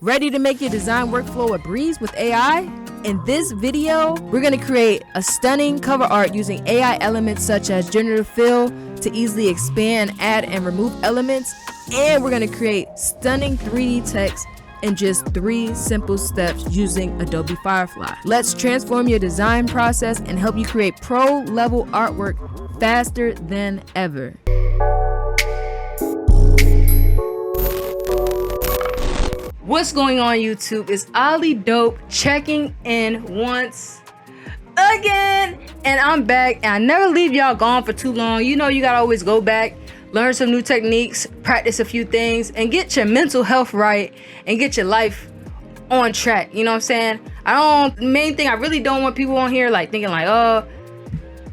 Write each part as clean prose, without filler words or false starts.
Ready to make your design workflow a breeze with AI? In this video, we're going to create a stunning cover art using AI elements such as generative fill to easily expand, add, and remove elements. And we're going to create stunning 3D text in just 3 simple steps using Adobe Firefly. Let's transform your design process and help you create pro-level artwork faster than ever. What's going on, YouTube? It's Ali Dope checking in once again, and I'm back. And I never leave y'all gone for too long. You know, you gotta always go back, learn some new techniques, practice a few things, and get your mental health right and get your life on track. You know what I'm saying? Main thing, I really don't want people on here like thinking like, oh,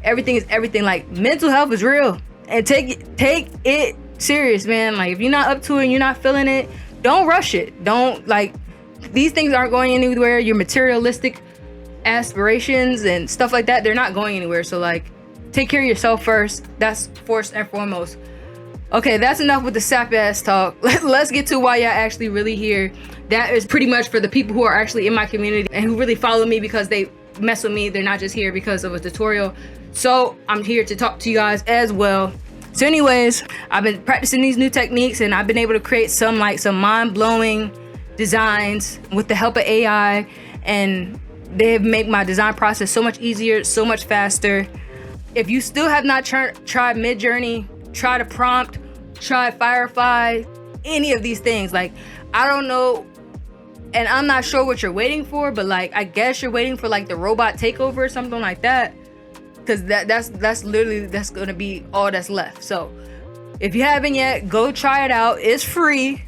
everything is everything. Like, mental health is real, and take it serious, man. Like, if you're not up to it and you're not feeling it, don't rush it. Don't, like, these things aren't going anywhere. Your materialistic aspirations and stuff like that, they're not going anywhere. So, like, take care of yourself first. That's first and foremost. Okay, that's enough with the sap ass talk. Let's get to why y'all actually really here. That is pretty much for the people who are actually in my community and who really follow me because they mess with me. They're not just here because of a tutorial. So I'm here to talk to you guys as well. So anyways, I've been practicing these new techniques and I've been able to create some mind-blowing designs with the help of AI, and they have made my design process so much easier, so much faster. If you still have not tried Midjourney, try the prompt, try Firefly, any of these things. Like, I don't know, and I'm not sure what you're waiting for, but like, I guess you're waiting for like the robot takeover or something like that. Because that's literally gonna be all that's left. So if you haven't yet, go try it out. It's free.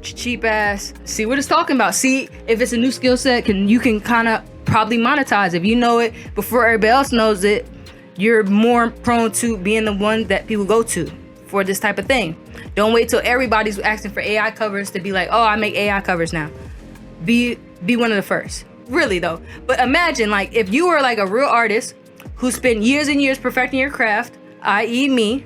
Cheap ass. See what it's talking about. See if it's a new skill set. You can kind of probably monetize. If you know it before everybody else knows it, you're more prone to being the one that people go to for this type of thing. Don't wait till everybody's asking for AI covers to be like, oh, I make AI covers now. Be one of the first. Really though. But imagine, like, if you were like a real artist who spent years and years perfecting your craft, i.e. me,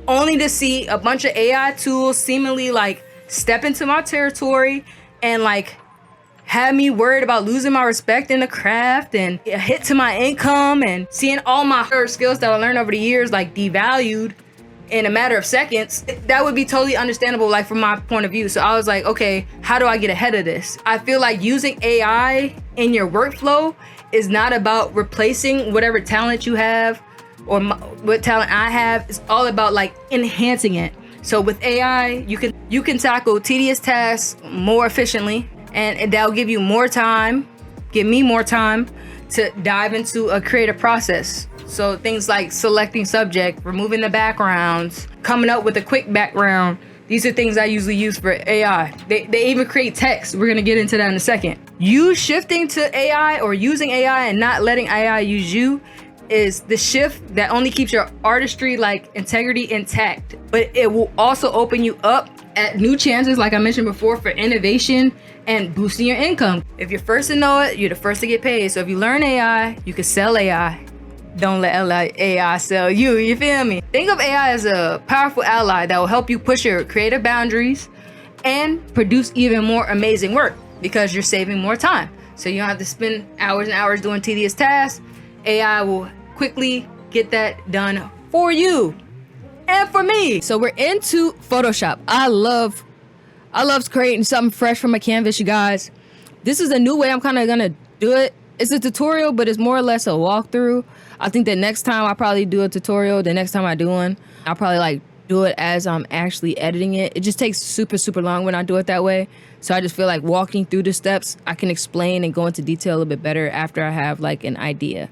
only to see a bunch of AI tools seemingly like step into my territory and like have me worried about losing my respect in the craft and a hit to my income, and seeing all my skills that I learned over the years like devalued in a matter of seconds. That would be totally understandable, like, from my point of view. So I was like, okay, how do I get ahead of this? I feel like using AI in your workflow is not about replacing whatever talent you have or what talent I have. It's all about like enhancing it. So with AI, you can tackle tedious tasks more efficiently, and that'll give you more time, give me more time to dive into a creative process. So things like selecting subject, removing the backgrounds, coming up with a quick background. These are things I usually use for AI. They even create text. We're gonna get into that in a second. You shifting to AI or using AI and not letting AI use you is the shift that only keeps your artistry, like, integrity intact. But it will also open you up at new chances, like I mentioned before, for innovation and boosting your income. If you're first to know it, you're the first to get paid. So if you learn AI, you can sell AI. Don't let AI sell you, you feel me? Think of AI as a powerful ally that will help you push your creative boundaries and produce even more amazing work because you're saving more time. So you don't have to spend hours and hours doing tedious tasks. AI will quickly get that done for you and for me. So we're into Photoshop. I love creating something fresh from a canvas, you guys. This is a new way I'm kind of gonna do it. It's a tutorial, but it's more or less a walkthrough. I think that next time I'll probably do a tutorial. The next time I do one, I'll probably like do it as I'm actually editing it. It just takes super long when I do it that way. So I just feel like walking through the steps, I can explain and go into detail a little bit better after I have like an idea.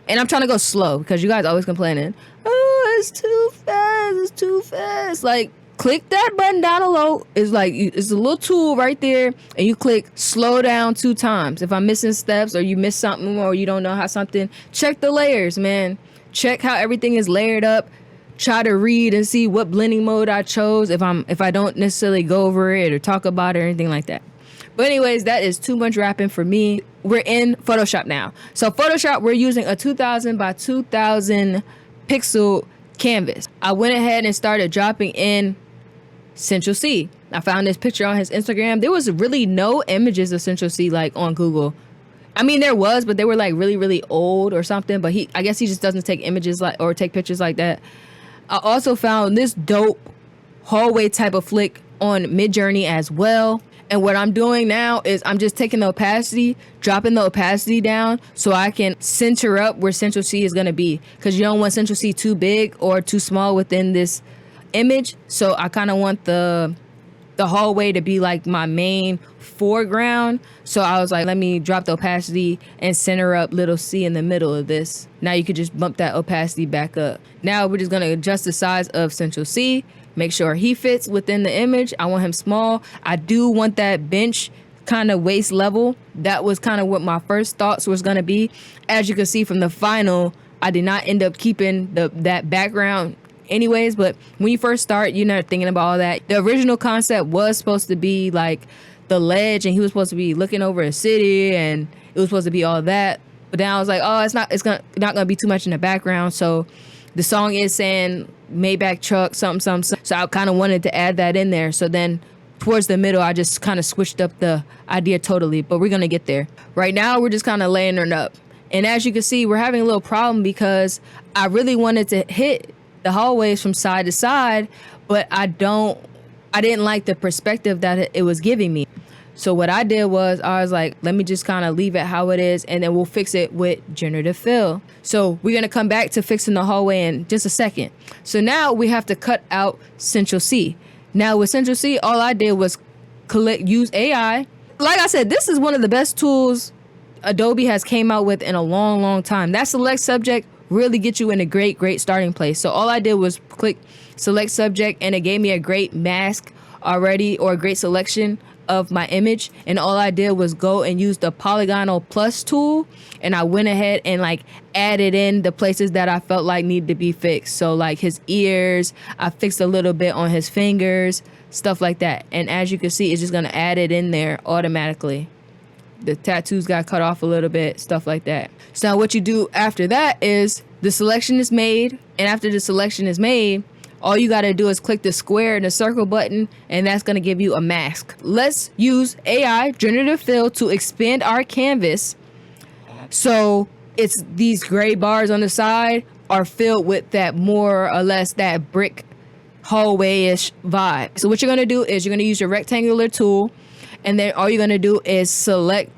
And I'm trying to go slow because you guys always complaining, oh, it's too fast, it's too fast. Like, click that button down below. It's like, it's a little tool right there, and you click slow down 2 times. If I'm missing steps or you miss something or you don't know how something, check the layers, man. Check how everything is layered up. Try to read and see what blending mode I chose if I don't necessarily go over it or talk about it or anything like that. But anyways, that is too much rapping for me. We're in Photoshop now. So Photoshop, we're using a 2000 by 2000 pixel canvas. I went ahead and started dropping in Central C. I found this picture on his Instagram. There was really no images of Central C like on Google. I mean, there was, but they were like really, really old or something. But I guess he just doesn't take images like or take pictures like that. I also found this dope hallway type of flick on Midjourney as well. And what I'm doing now is I'm just taking the opacity, dropping the opacity down so I can center up where Central C is going to be. Because you don't want Central C too big or too small within this image. So I kind of want the hallway to be like my main foreground. So I was like, let me drop the opacity and center up little C in the middle of this. Now you could just bump that opacity back up. Now we're just going to adjust the size of Central C. Make sure he fits within the image. I want him small. I do want that bench kind of waist level. That was kind of what my first thoughts was going to be. As you can see from the final, I did not end up keeping that background anyways. But when you first start, you're not thinking about all that. The original concept was supposed to be like the ledge, and he was supposed to be looking over a city, and it was supposed to be all that. But then I was like, oh, it's not going to be too much in the background. So the song is saying Maybach truck, something. So I kind of wanted to add that in there. So then towards the middle, I just kind of switched up the idea totally. But we're going to get there. Right now, we're just kind of laying it up. And as you can see, we're having a little problem because I really wanted to hit the hallways from side to side, but I didn't like the perspective that it was giving me. So what I did was I was like, let me just kind of leave it how it is, and then we'll fix it with generative fill. So we're going to come back to fixing the hallway in just a second. So now we have to cut out Central C. Now with Central C, all I did was use AI. Like I said, this is one of the best tools Adobe has came out with in a long, long time. That select subject really gets you in a great starting place. So all I did was click select subject, and it gave me a great mask already, or a great selection of my image. And all I did was go and use the polygonal plus tool, and I went ahead and like added in the places that I felt like needed to be fixed. So like his ears, I fixed a little bit on his fingers, stuff like that. And as you can see, it's just gonna add it in there automatically. The tattoos got cut off a little bit, stuff like that. So now what you do after that is the selection is made, and after the selection is made, all you gotta do is click the square and the circle button, and that's gonna give you a mask. Let's use AI, generative fill, to expand our canvas. So it's these gray bars on the side are filled with that more or less that brick hallway-ish vibe. So what you're gonna do is you're gonna use your rectangular tool, and then all you're gonna do is select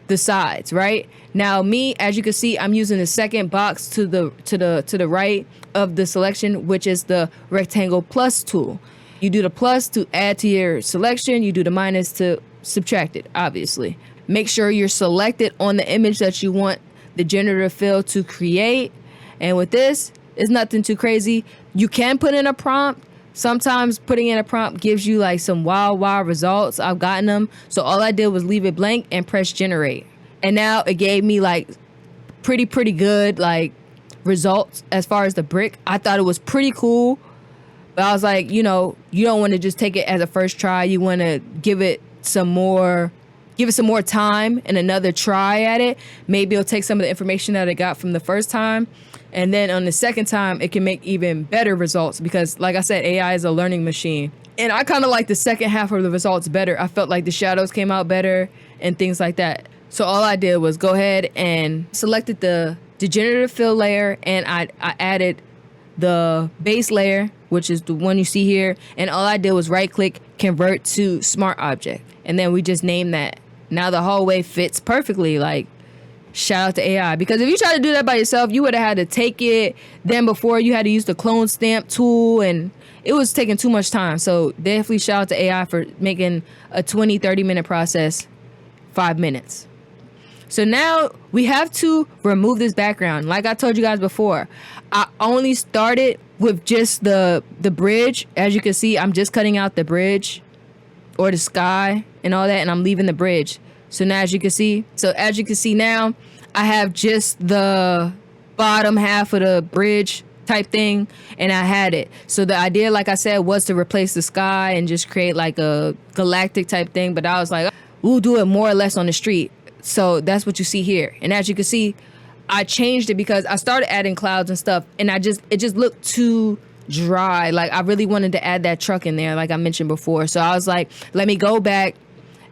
the sides, right? Now me, as you can see, I'm using the second box to the right of the selection, which is the rectangle plus tool. You do the plus to add to your selection, you do the minus to subtract it, obviously. Make sure you're selected on the image that you want the generative fill to create. And with this, it's nothing too crazy. You can put in a prompt. Sometimes putting in a prompt gives you like some wild results. I've gotten them. So all I did was leave it blank and press generate. And now it gave me like pretty good like results as far as the brick. I thought it was pretty cool. But I was like, you know, you don't want to just take it as a first try. You want to give it some more time and another try at it. Maybe it'll take some of the information that it got from the first time, and then on the second time it can make even better results, because like I said, AI is a learning machine. And I kind of like the second half of the results better. I felt like the shadows came out better and things like that. So all I did was go ahead and selected the generative fill layer, and I added the base layer, which is the one you see here, and all I did was right click, convert to smart object, and then we just named that. Now the hallway fits perfectly. Like, shout out to AI, because if you try to do that by yourself, you would have had to take it. Then before, you had to use the clone stamp tool, and it was taking too much time. So definitely shout out to AI for making a 20-30 minute process 5 minutes. So now we have to remove this background. Like I told you guys before, I only started with just the bridge. As you can see, I'm just cutting out the bridge or the sky and all that, and I'm leaving the bridge. So now as you can see now, I have just the bottom half of the bridge type thing, and I had it. So the idea, like I said, was to replace the sky and just create like a galactic type thing. But I was like, we'll do it more or less on the street. So that's what you see here. And as you can see, I changed it because I started adding clouds and stuff, and it just looked too dry. Like I really wanted to add that truck in there like I mentioned before. So I was like, let me go back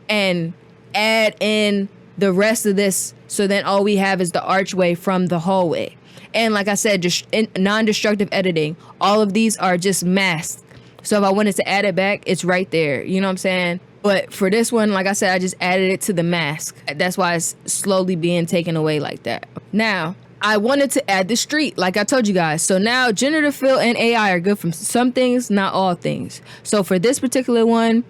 and add in the rest of this, so then all we have is the archway from the hallway. And like I said, just non-destructive editing, all of these are just masked. So if I wanted to add it back, it's right there. You know what I'm saying? But for this one, like I said, I just added it to the mask. That's why it's slowly being taken away like that. Now, I wanted to add the street, like I told you guys. So now generative fill and AI are good for some things, not all things. So for this particular one,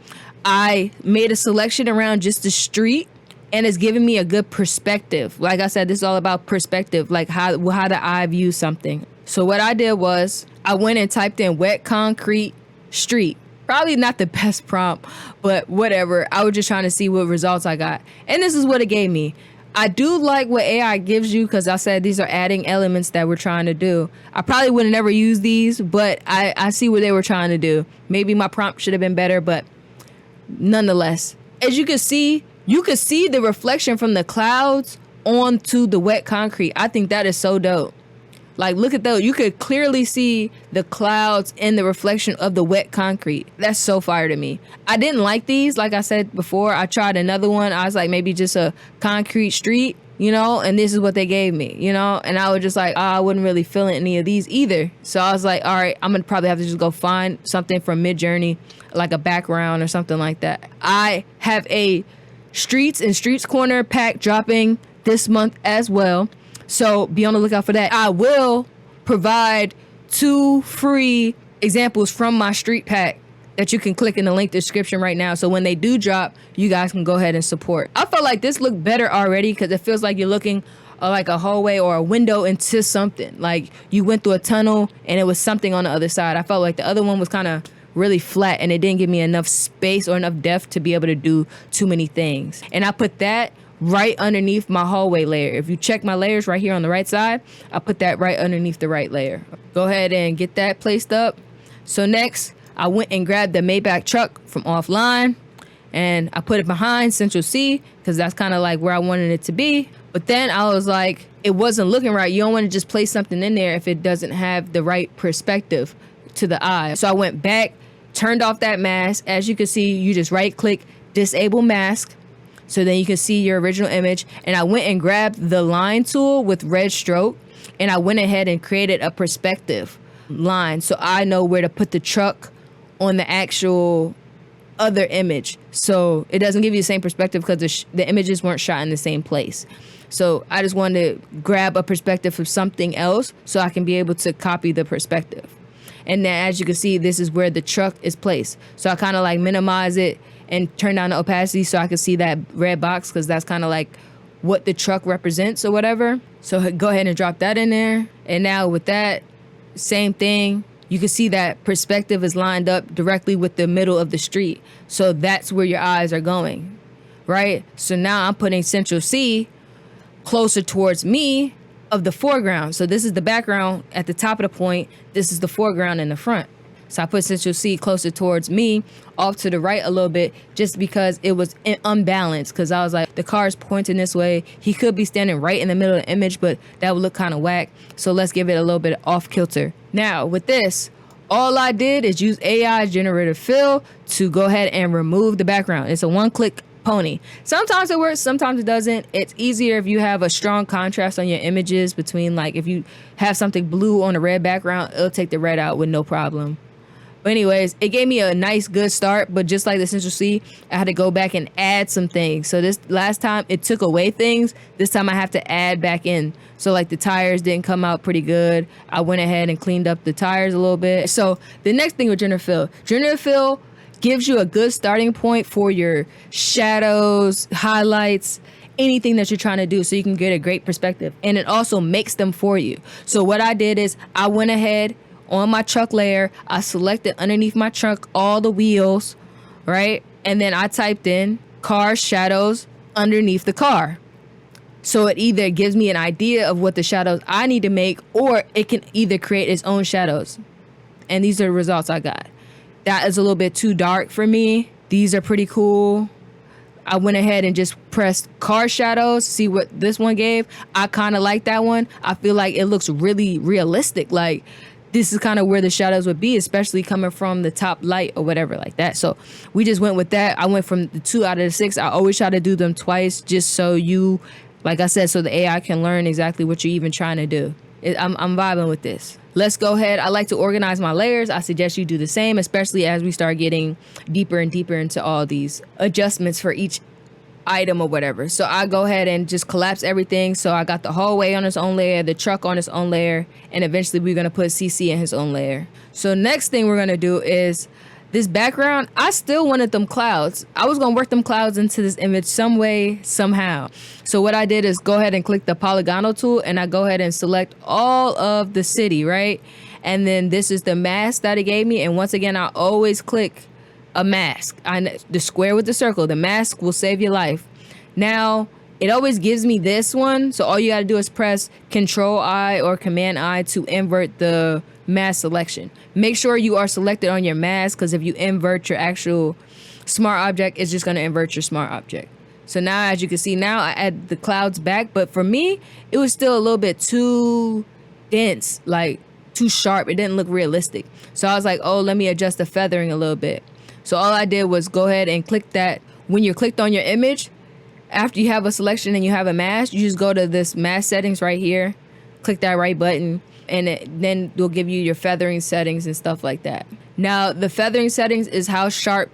I made a selection around just the street, and it's giving me a good perspective. Like I said, this is all about perspective, like how the eye views something. So what I did was I went and typed in wet concrete street. Probably not the best prompt, but whatever. I was just trying to see what results I got. And this is what it gave me. I do like what AI gives you, because I said these are adding elements that we're trying to do. I probably would have never used these, but I see what they were trying to do. Maybe my prompt should have been better, but nonetheless, as you can see the reflection from the clouds onto the wet concrete. I think that is so dope. Like, look at those. You could clearly see the clouds in the reflection of the wet concrete. That's so fire to me. I didn't like these. Like I said before, I tried another one. I was like, maybe just a concrete street, you know, and this is what they gave me, you know, and I was just like, oh, I wouldn't really feel any of these either. So I was like, all right, I'm going to probably have to just go find something from Midjourney, like a background or something like that. I have a Streets and Streets Corner pack dropping this month as well. So be on the lookout for that. I will provide 2 free examples from my street pack that you can click in the link description right now. So when they do drop, you guys can go ahead and support. I felt like this looked better already, because it feels like you're looking like a hallway or a window into something. Like you went through a tunnel and it was something on the other side. I felt like the other one was kind of really flat, and it didn't give me enough space or enough depth to be able to do too many things. And I put that right underneath my hallway layer. If you check my layers right here on the right side, I put that right underneath the right layer. Go ahead and get that placed up. So next, I went and grabbed the Maybach truck from offline, and I put it behind Central C, because that's kind of like where I wanted it to be. But then I was like, it wasn't looking right. You don't want to just place something in there if it doesn't have the right perspective to the eye. So I went back, turned off that mask. As you can see, you just right click, disable mask, so then you can see your original image. And I went and grabbed the line tool with red stroke, and I went ahead and created a perspective line, so I know where to put the truck on the actual other image, so it doesn't give you the same perspective, because the images weren't shot in the same place. So I just wanted to grab a perspective of something else so I can be able to copy the perspective. And then as you can see, this is where the truck is placed. So I kind of like minimize it and turn down the opacity so I can see that red box, because that's kind of like what the truck represents or whatever. So go ahead and drop that in there. And now with that, same thing. You can see that perspective is lined up directly with the middle of the street. So that's where your eyes are going, right? So now I'm putting Central C closer towards me of the foreground. So this is the background at the top of the point. This is the foreground in the front. So I put Central C closer towards me, off to the right a little bit, just because it was unbalanced. Because I was like, the car is pointing this way. He could be standing right in the middle of the image, but that would look kind of whack. So let's give it a little bit off kilter. Now with this, all I did is use AI generative fill to go ahead and remove the background. It's a one-click pony. Sometimes it works, sometimes it doesn't. It's easier if you have a strong contrast on your images between, like, if you have something blue on a red background, it'll take the red out with no problem. But anyways, it gave me a nice good start, but just like the Central C, I had to go back and add some things. So this last time it took away things, this time I have to add back in. So like the tires didn't come out pretty good. I went ahead and cleaned up the tires a little bit. So the next thing with generative fill gives you a good starting point for your shadows, highlights, anything that you're trying to do, so you can get a great perspective. And it also makes them for you. So what I did is I went ahead on my truck layer, I selected underneath my truck all the wheels, right? And then I typed in car shadows underneath the car. So it either gives me an idea of what the shadows I need to make, or it can either create its own shadows. And these are the results I got. That is a little bit too dark for me. These are pretty cool. I went ahead and just pressed car shadows, see what this one gave. I kind of like that one. I feel like it looks really realistic. Like this is kind of where the shadows would be, especially coming from the top light or whatever like that. So we just went with that. I went from the 2 out of the 6. I always try to do them twice just so you, like I said, so the AI can learn exactly what you're even trying to do. I'm vibing with this. Let's go ahead. I like to organize my layers. I suggest you do the same, especially as we start getting deeper and deeper into all these adjustments for each item or whatever. So I go ahead and just collapse everything. So I got the hallway on its own layer, the truck on its own layer, and eventually we're going to put CC in his own layer. So next thing we're going to do is this background. I still wanted them clouds. I was going to work them clouds into this image some way, somehow. So what I did is go ahead and click the polygonal tool, and I go ahead and select all of the city, right? And then this is the mask that it gave me. And once again, I always click a mask. The square with the circle, the mask will save your life. Now, it always gives me this one. So all you got to do is press Control I or Command I to invert the mask selection. Make sure you are selected on your mask, because if you invert your actual smart object, it's just going to invert your smart object. So now, as you can see, now I add the clouds back. But for me, it was still a little bit too dense, like too sharp. It didn't look realistic. So I was like, oh, let me adjust the feathering a little bit. So all I did was go ahead and click that. When you're clicked on your image, after you have a selection and you have a mask, you just go to this mask settings right here, click that right button, and then it'll give you your feathering settings and stuff like that. Now, the feathering settings is how sharp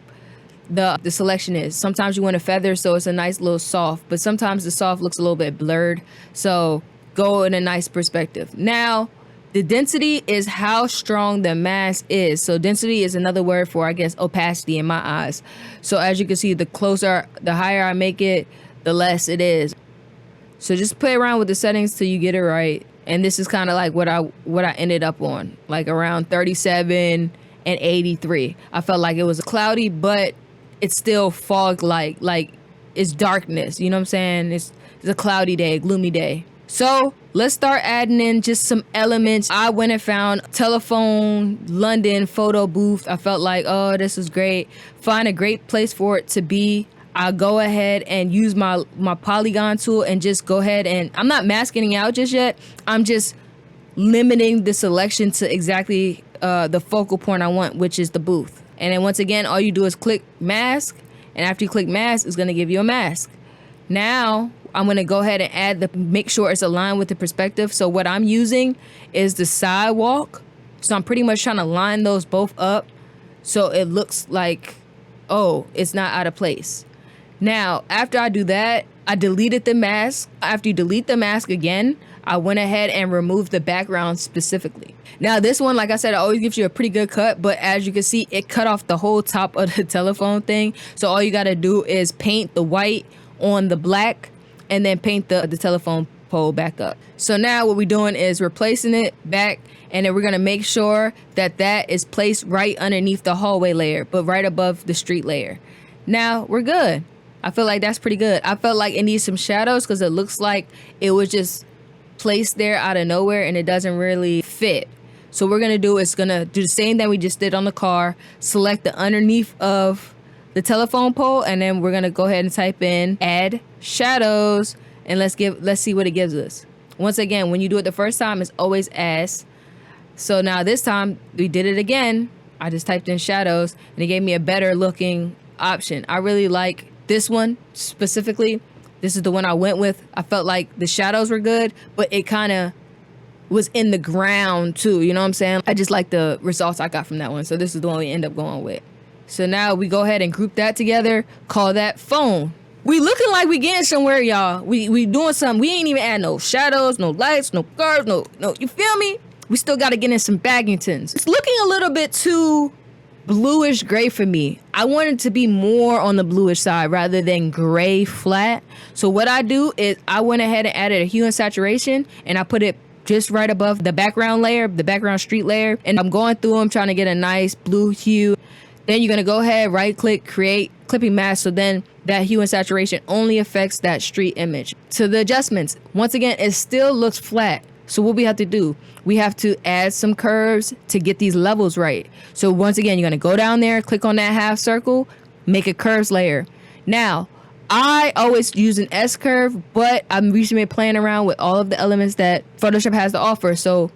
the selection is. Sometimes you want to feather so it's a nice little soft, but sometimes the soft looks a little bit blurred. So go in a nice perspective. Now, the density is how strong the mask is. So density is another word for, I guess, opacity in my eyes. So as you can see, the higher I make it, the less it is. So just play around with the settings till you get it right. And this is kind of like what I ended up on, like around 37 and 83. I felt like it was cloudy, but it's still fog-like, like it's darkness. You know what I'm saying? It's a cloudy day, gloomy day. So let's start adding in just some elements. I went and found telephone, London photo booth. I felt like, oh, this is great. Find a great place for it to be. I'll go ahead and use my polygon tool and just go ahead and, I'm not masking out just yet. I'm just limiting the selection to exactly the focal point I want, which is the booth. And then once again, all you do is click mask. And after you click mask, it's going to give you a mask. Now, I'm going to go ahead and make sure it's aligned with the perspective. So what I'm using is the sidewalk. So I'm pretty much trying to line those both up so it looks like, oh, it's not out of place. Now, after I do that, I deleted the mask. After you delete the mask again, I went ahead and removed the background specifically. Now, this one, like I said, it always gives you a pretty good cut, but as you can see, it cut off the whole top of the telephone thing. So all you got to do is paint the white on the black and then paint the telephone pole back up. So now what we're doing is replacing it back, and then we're going to make sure that that is placed right underneath the hallway layer, but right above the street layer. Now we're good. I feel like that's pretty good. I felt like it needs some shadows because it looks like it was just placed there out of nowhere and it doesn't really fit. So what we're going to do is going to do the same thing we just did on the car, select the underneath of the telephone pole, and then we're going to go ahead and type in add shadows, and let's see what it gives us. Once again, when you do it the first time, it's always S. So now this time we did it again. I just typed in shadows and it gave me a better looking option. I really like this one specifically. This is the one I went with. I felt like the shadows were good, but it kind of was in the ground too. You know what I'm saying? I just like the results I got from that one. So this is the one we end up going with. So now we go ahead and group that together, call that phone. We looking like we getting somewhere, y'all. We doing something. We ain't even add no shadows, no lights, no cars, no, you feel me? We still got to get in some Baggingtons. It's looking a little bit too bluish gray for me. I want it to be more on the bluish side rather than gray flat. So what I do is I went ahead and added a hue and saturation, and I put it just right above the background layer, the background street layer. And I'm going through them trying to get a nice blue hue. Then you're going to go ahead, right click, create clipping mask. So then that hue and saturation only affects that street image. To the adjustments, once again, it still looks flat. So what we have to do, we have to add some curves to get these levels right. So once again, you're going to go down there, click on that half circle, make a curves layer. Now, I always use an S curve, but I'm recently playing around with all of the elements that Photoshop has to offer. So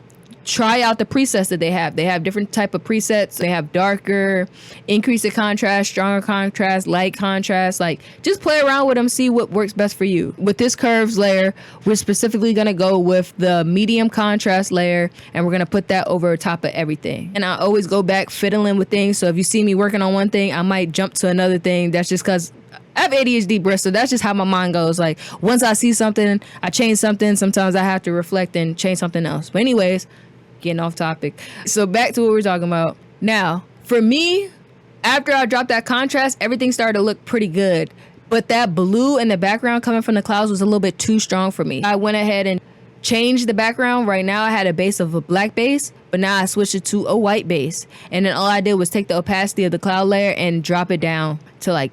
try out the presets that they have. They have different type of presets. They have darker, increase the contrast, stronger contrast, light contrast. Like, just play around with them, see what works best for you. With this curves layer, we're specifically gonna go with the medium contrast layer, and we're gonna put that over top of everything. And I always go back fiddling with things. So if you see me working on one thing, I might jump to another thing. That's just because I have ADHD, Bristol. That's just how my mind goes. Like, once I see something, I change something. Sometimes I have to reflect and change something else. But anyways, getting off topic. So back to what we're talking about. Now, for me, after I dropped that contrast, everything started to look pretty good. But that blue in the background coming from the clouds was a little bit too strong for me. I went ahead and changed the background. Right now I had a base of a black base, but now I switched it to a white base. And then all I did was take the opacity of the cloud layer and drop it down to like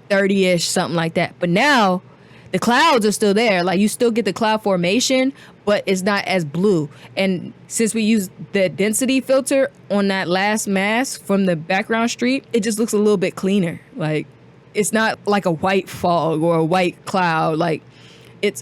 30-ish, something like that. But now the clouds are still there. Like, you still get the cloud formation, but it's not as blue. And since we used the density filter on that last mask from the background streak, it just looks a little bit cleaner. Like, it's not like a white fog or a white cloud. Like, it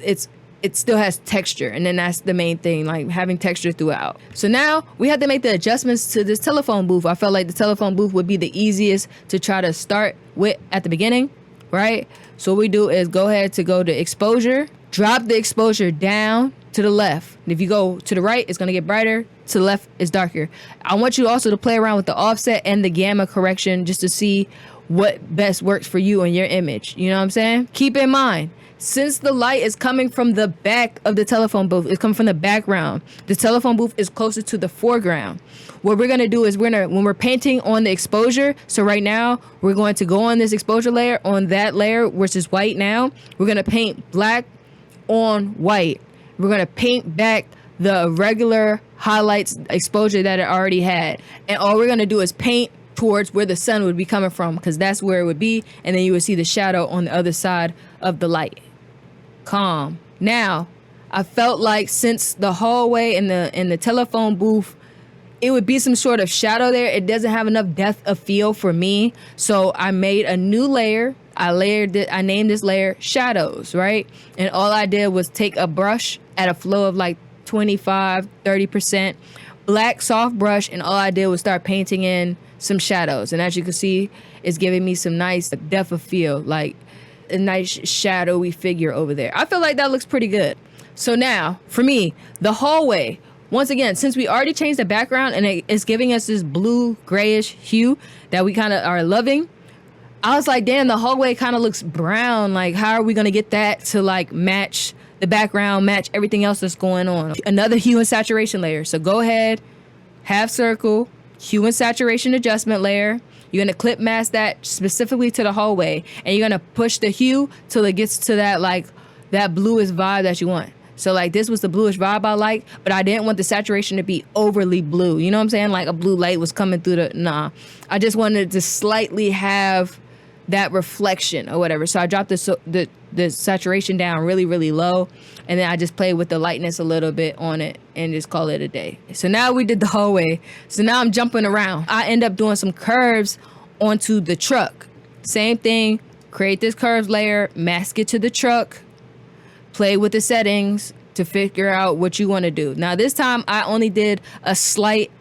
still has texture, and then that's the main thing, like having texture throughout. So now we have to make the adjustments to this telephone booth. I felt like the telephone booth would be the easiest to try to start with at the beginning, right? So what we do is go ahead to go to exposure, drop the exposure down to the left. And if you go to the right, it's gonna get brighter. To the left, it's darker. I want you also to play around with the offset and the gamma correction just to see what best works for you and your image. You know what I'm saying? Keep in mind, since the light is coming from the back of the telephone booth, it's coming from the background, the telephone booth is closer to the foreground. What we're gonna do is when we're painting on the exposure, so right now we're going to go on this exposure layer, on that layer, which is white now, we're gonna paint black on white. We're gonna paint back the regular highlights exposure that it already had. And all we're gonna do is paint towards where the sun would be coming from, because that's where it would be, and then you would see the shadow on the other side of the light. Calm. Now, I felt like since the hallway and the telephone booth, it would be some sort of shadow there. It doesn't have enough depth of field for me. So I made a new layer. I named this layer shadows, right? And all I did was take a brush at a flow of like 25, 30%, black soft brush, and all I did was start painting in some shadows. And as you can see, it's giving me some nice depth of field, like a nice shadowy figure over there. I feel like that looks pretty good. So now, for me, the hallway, once again, since we already changed the background and it's giving us this blue grayish hue that we kind of are loving, I was like, damn, the hallway kind of looks brown. Like, how are we going to get that to like match the background, match everything else that's going on? Another hue and saturation layer. So go ahead, half circle, hue and saturation adjustment layer. You're going to clip mask that specifically to the hallway, and you're going to push the hue till it gets to that like that bluish vibe that you want. So like this was the bluish vibe I like, but I didn't want the saturation to be overly blue. You know what I'm saying? Like a blue light was coming through I just wanted to slightly have that reflection or whatever. So I dropped the saturation down really, really low, and then I just played with the lightness a little bit on it and just call it a day. So now we did the hallway. So now I'm jumping around. I end up doing some curves onto the truck. Same thing, create this curves layer, mask it to the truck, play with the settings to figure out what you want to do. Now this time I only did a slight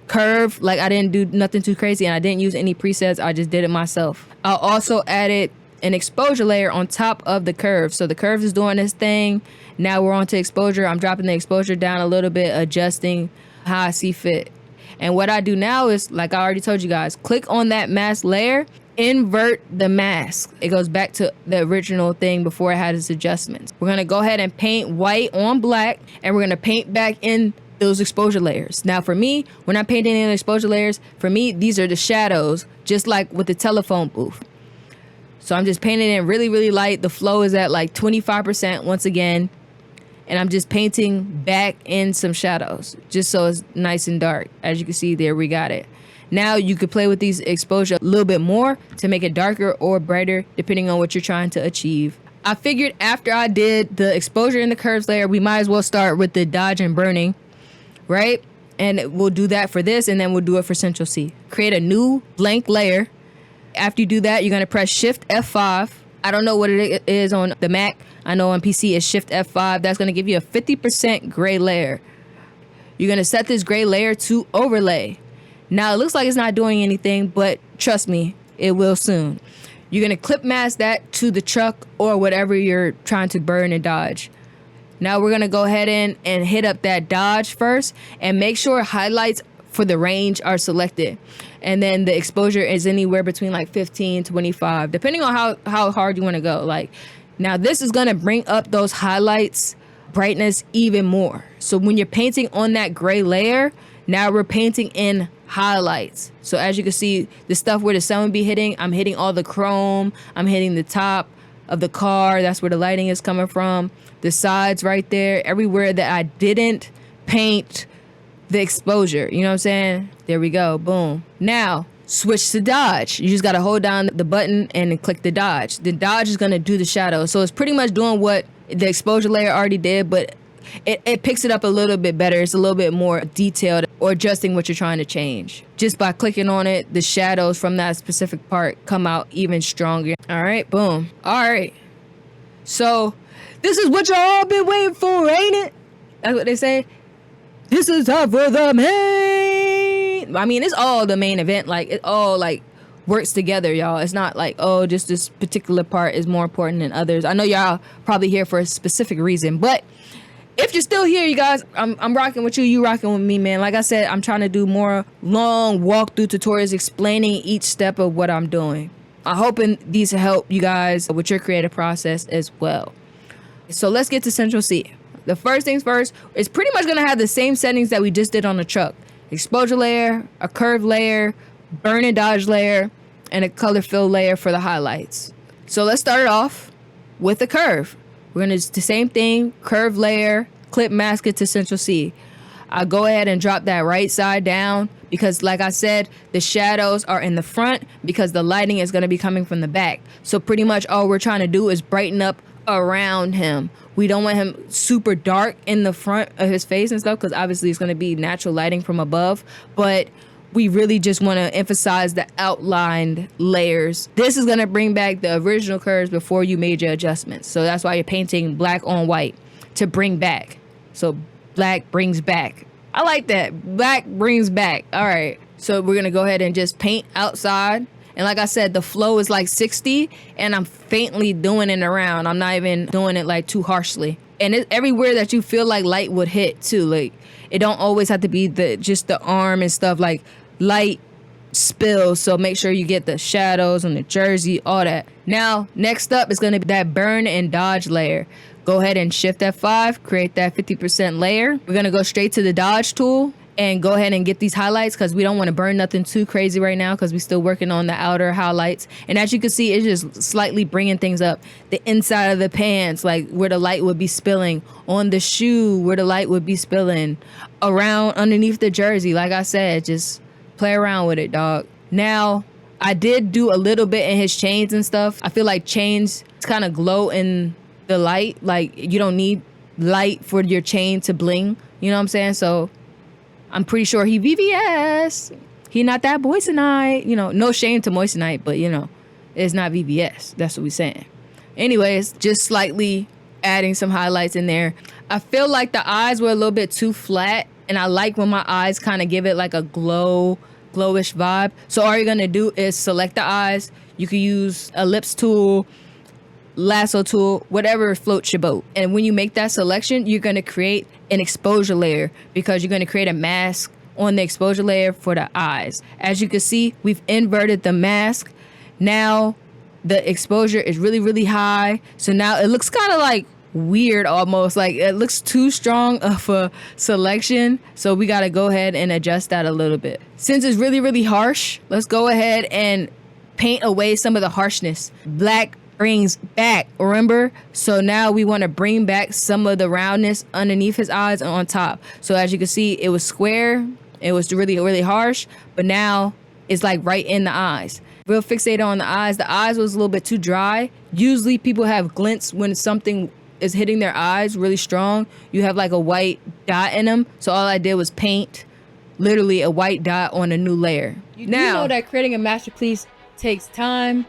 curve, like I didn't do nothing too crazy, and I didn't use any presets. I just did it myself. I also added an exposure layer on top of the curve. So the curve is doing this thing. Now we're on to exposure. I'm dropping the exposure down a little bit, adjusting how I see fit. And what I do now is, like I already told you guys, click on that mask layer, invert the mask. It goes back to the original thing before it had its adjustments. We're gonna go ahead and paint white on black, and we're gonna paint back in those exposure layers. Now for me, when I'm painting in exposure layers, for me, these are the shadows, just like with the telephone booth. So I'm just painting it really, really light. The flow is at like 25% once again. And I'm just painting back in some shadows, just so it's nice and dark. As you can see there, we got it. Now you could play with these exposure a little bit more to make it darker or brighter, depending on what you're trying to achieve. I figured after I did the exposure in the curves layer, we might as well start with the dodge and burning, right? And we'll do that for this, and then we'll do it for Central C. Create a new blank layer. After you do that, you're gonna press Shift F5. I don't know what it is on the Mac. I know on PC it's Shift F5. That's gonna give you a 50% gray layer. You're gonna set this gray layer to overlay. Now it looks like it's not doing anything, but trust me, it will soon. You're gonna clip mask that to the truck or whatever you're trying to burn and dodge. Now we're gonna go ahead and hit up that dodge first and make sure highlights for the range are selected. And then the exposure is anywhere between like 15, 25, depending on how hard you wanna go. Like, now this is gonna bring up those highlights brightness even more. So when you're painting on that gray layer, now we're painting in highlights. So as you can see, the stuff where the sun would be hitting, I'm hitting all the chrome, I'm hitting the top of the car, that's where the lighting is coming from, the sides right there, everywhere that I didn't paint the exposure, you know what I'm saying? There we go, boom. Now, switch to dodge. You just gotta hold down the button and click the dodge. The dodge is gonna do the shadow. So it's pretty much doing what the exposure layer already did, but it picks it up a little bit better. It's a little bit more detailed or adjusting what you're trying to change. Just by clicking on it, the shadows from that specific part come out even stronger. All right, boom. All right. So this is what y'all been waiting for, ain't it? That's what they say. This is time for the main. I mean, it's all the main event. Like, it all like works together, y'all. It's not like, oh, just this particular part is more important than others. I know y'all probably here for a specific reason, but if you're still here, you guys, I'm rocking with you. You rocking with me, man. Like I said, I'm trying to do more long walkthrough tutorials explaining each step of what I'm doing. I'm hoping these help you guys with your creative process as well. So let's get to Central C. The first things first, it's pretty much gonna have the same settings that we just did on the truck. Exposure layer, a curve layer, burn and dodge layer, and a color fill layer for the highlights. So let's start it off with the curve. We're gonna do the same thing, curve layer, clip mask it to Central C. I'll go ahead and drop that right side down because like I said, the shadows are in the front because the lighting is gonna be coming from the back. So pretty much all we're trying to do is brighten up around him. We don't want him super dark in the front of his face and stuff because obviously it's going to be natural lighting from above, but we really just want to emphasize the outlined layers. This is going to bring back the original curves before you made your adjustments. So that's why you're painting black on white to bring back. So black brings back. I like that. Black brings back. All right. So we're going to go ahead and just paint outside. And like I said, the flow is like 60 and I'm faintly doing it around. I'm not even doing it like too harshly. And it's everywhere that you feel like light would hit too. Like it don't always have to be just the arm and stuff, like light spills. So make sure you get the shadows on the jersey, all that. Now, next up is gonna be that burn and dodge layer. Go ahead and shift F5, create that 50% layer. We're gonna go straight to the dodge tool and go ahead and get these highlights because we don't want to burn nothing too crazy right now because we're still working on the outer highlights. And as you can see, it's just slightly bringing things up. The inside of the pants, like where the light would be spilling, on the shoe where the light would be spilling, around underneath the jersey. Like I said, just play around with it, dog. Now, I did do a little bit in his chains and stuff. I feel like chains kind of glow in the light. Like you don't need light for your chain to bling. You know what I'm saying? So I'm pretty sure he VVS. He not that moissanite. You know, no shame to moissanite, but you know, it's not VVS. That's what we're saying. Anyways, just slightly adding some highlights in there. I feel like the eyes were a little bit too flat, and I like when my eyes kind of give it like a glowish vibe. So all you're gonna do is select the eyes. You can use ellipse tool, lasso tool, whatever floats your boat. And when you make that selection, you're going to create an exposure layer because you're going to create a mask on the exposure layer for the eyes. As you can see, we've inverted the mask. Now the exposure is really, really high. So now it looks kind of like weird almost, like it looks too strong of a selection. So we got to go ahead and adjust that a little bit. Since it's really, really harsh, let's go ahead and paint away some of the harshness. Black brings back, remember? So now we want to bring back some of the roundness underneath his eyes and on top. So as you can see, it was square, it was really, really harsh, but now it's like right in the eyes. Real fixated on the eyes. The eyes was a little bit too dry. Usually people have glints when something is hitting their eyes really strong. You have like a white dot in them. So all I did was paint literally a white dot on a new layer. You know that creating a masterpiece takes time,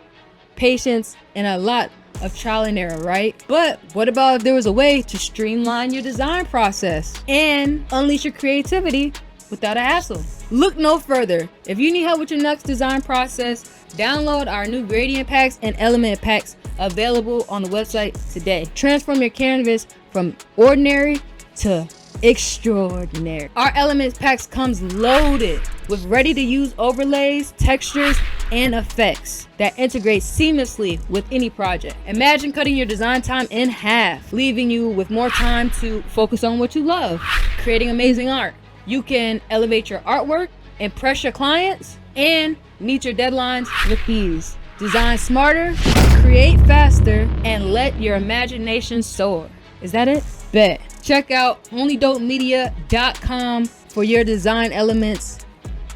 patience, and a lot of trial and error, right? But what about if there was a way to streamline your design process and unleash your creativity without a hassle? Look no further. If you need help with your next design process, download our new gradient packs and element packs available on the website today. Transform your canvas from ordinary to extraordinary. Our elements packs comes loaded with ready to use overlays, textures, and effects that integrate seamlessly with any project. Imagine cutting your design time in half, leaving you with more time to focus on what you love, creating amazing art. You can elevate your artwork, impress your clients, and meet your deadlines with ease. Design smarter, create faster, and let your imagination soar. Is that it? Bet. Check out onlydopemedia.com for your design elements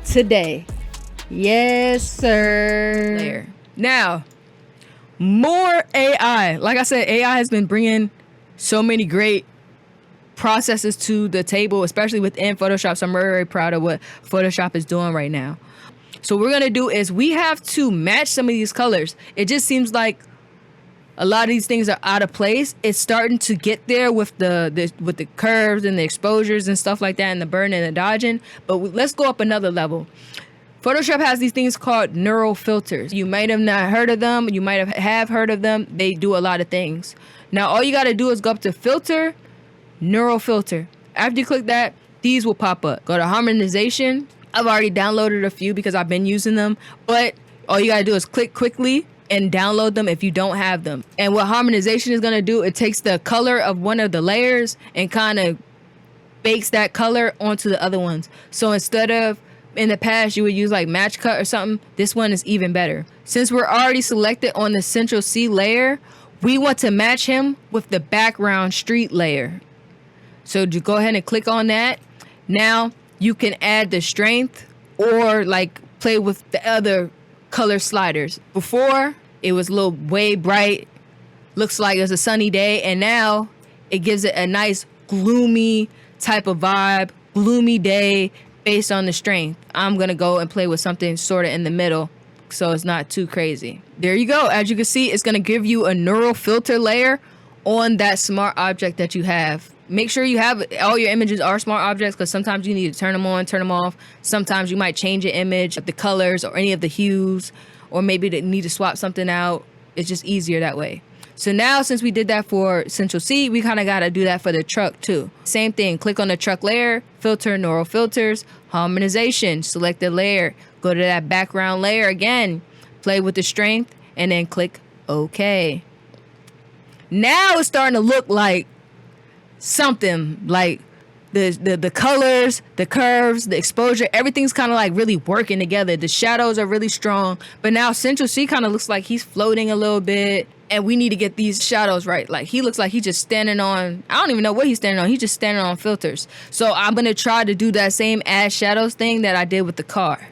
today. Yes, sir. There. Now, more AI. Like I said, AI has been bringing so many great processes to the table, especially within Photoshop. So I'm very, very proud of what Photoshop is doing right now. So what we're going to do is we have to match some of these colors. It just seems like a lot of these things are out of place. It's starting to get there with the curves and the exposures and stuff like that, and the burn and the dodging. But let's go up another level. Photoshop has these things called neural filters. You might have not heard of them. You might have heard of them. They do a lot of things. Now, all you got to do is go up to filter, neural filter. After you click that, these will pop up. Go to harmonization. I've already downloaded a few because I've been using them. But all you got to do is click quickly and download them if you don't have them. And what harmonization is going to do, it takes the color of one of the layers and kind of bakes that color onto the other ones. So instead of in the past you would use like match cut or something, this one is even better. Since we're already selected on the Central C layer, we want to match him with the background street layer. So you go ahead and click on that. Now you can add the strength or like play with the other color sliders. Before it was a little way bright, looks like it's a sunny day, and now it gives it a nice gloomy type of vibe, gloomy day based on the strength. I'm gonna go and play with something sort of in the middle so it's not too crazy. There you go. As you can see, it's gonna give you a neural filter layer on that smart object that you have. Make sure you have all your images are smart objects, because sometimes you need to turn them on, turn them off. Sometimes you might change your image, the colors or any of the hues, or maybe they need to swap something out. It's just easier that way. So now, since we did that for Central C, we kind of got to do that for the truck too. Same thing, click on the truck layer, filter, neural filters, harmonization, select the layer, go to that background layer again, play with the strength, and then click OK. Now it's starting to look like something, like the colors, the curves, the exposure, everything's kind of like really working together. The shadows are really strong, but now Central C kind of looks like he's floating a little bit, and we need to get these shadows right. Like he looks like he's just standing on, I don't even know what he's standing on. He's just standing on filters. So I'm going to try to do that same add shadows thing that I did with the car.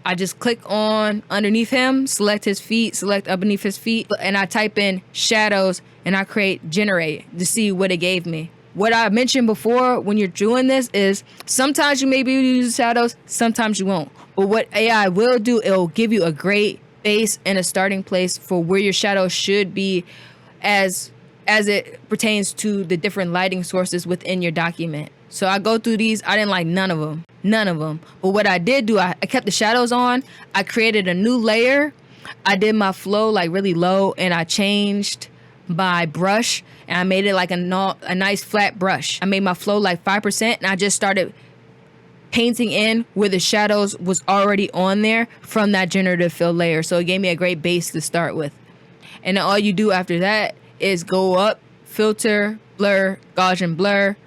I just click on underneath him, select his feet, select underneath his feet, and I type in shadows and I create generate to see what it gave me. What I mentioned before when you're doing this is sometimes you may be able to use shadows, sometimes you won't. But what AI will do, it'll give you a great base and a starting place for where your shadows should be as it pertains to the different lighting sources within your document. So I go through these. I didn't like none of them. But what I did do, I kept the shadows on. I created a new layer. I did my flow like really low, and I changed my brush, and I made it like a nice flat brush. I made my flow like 5%, and I just started painting in where the shadows was already on there from that generative fill layer. So it gave me a great base to start with. And then all you do after that is go up, filter, blur, Gaussian blur,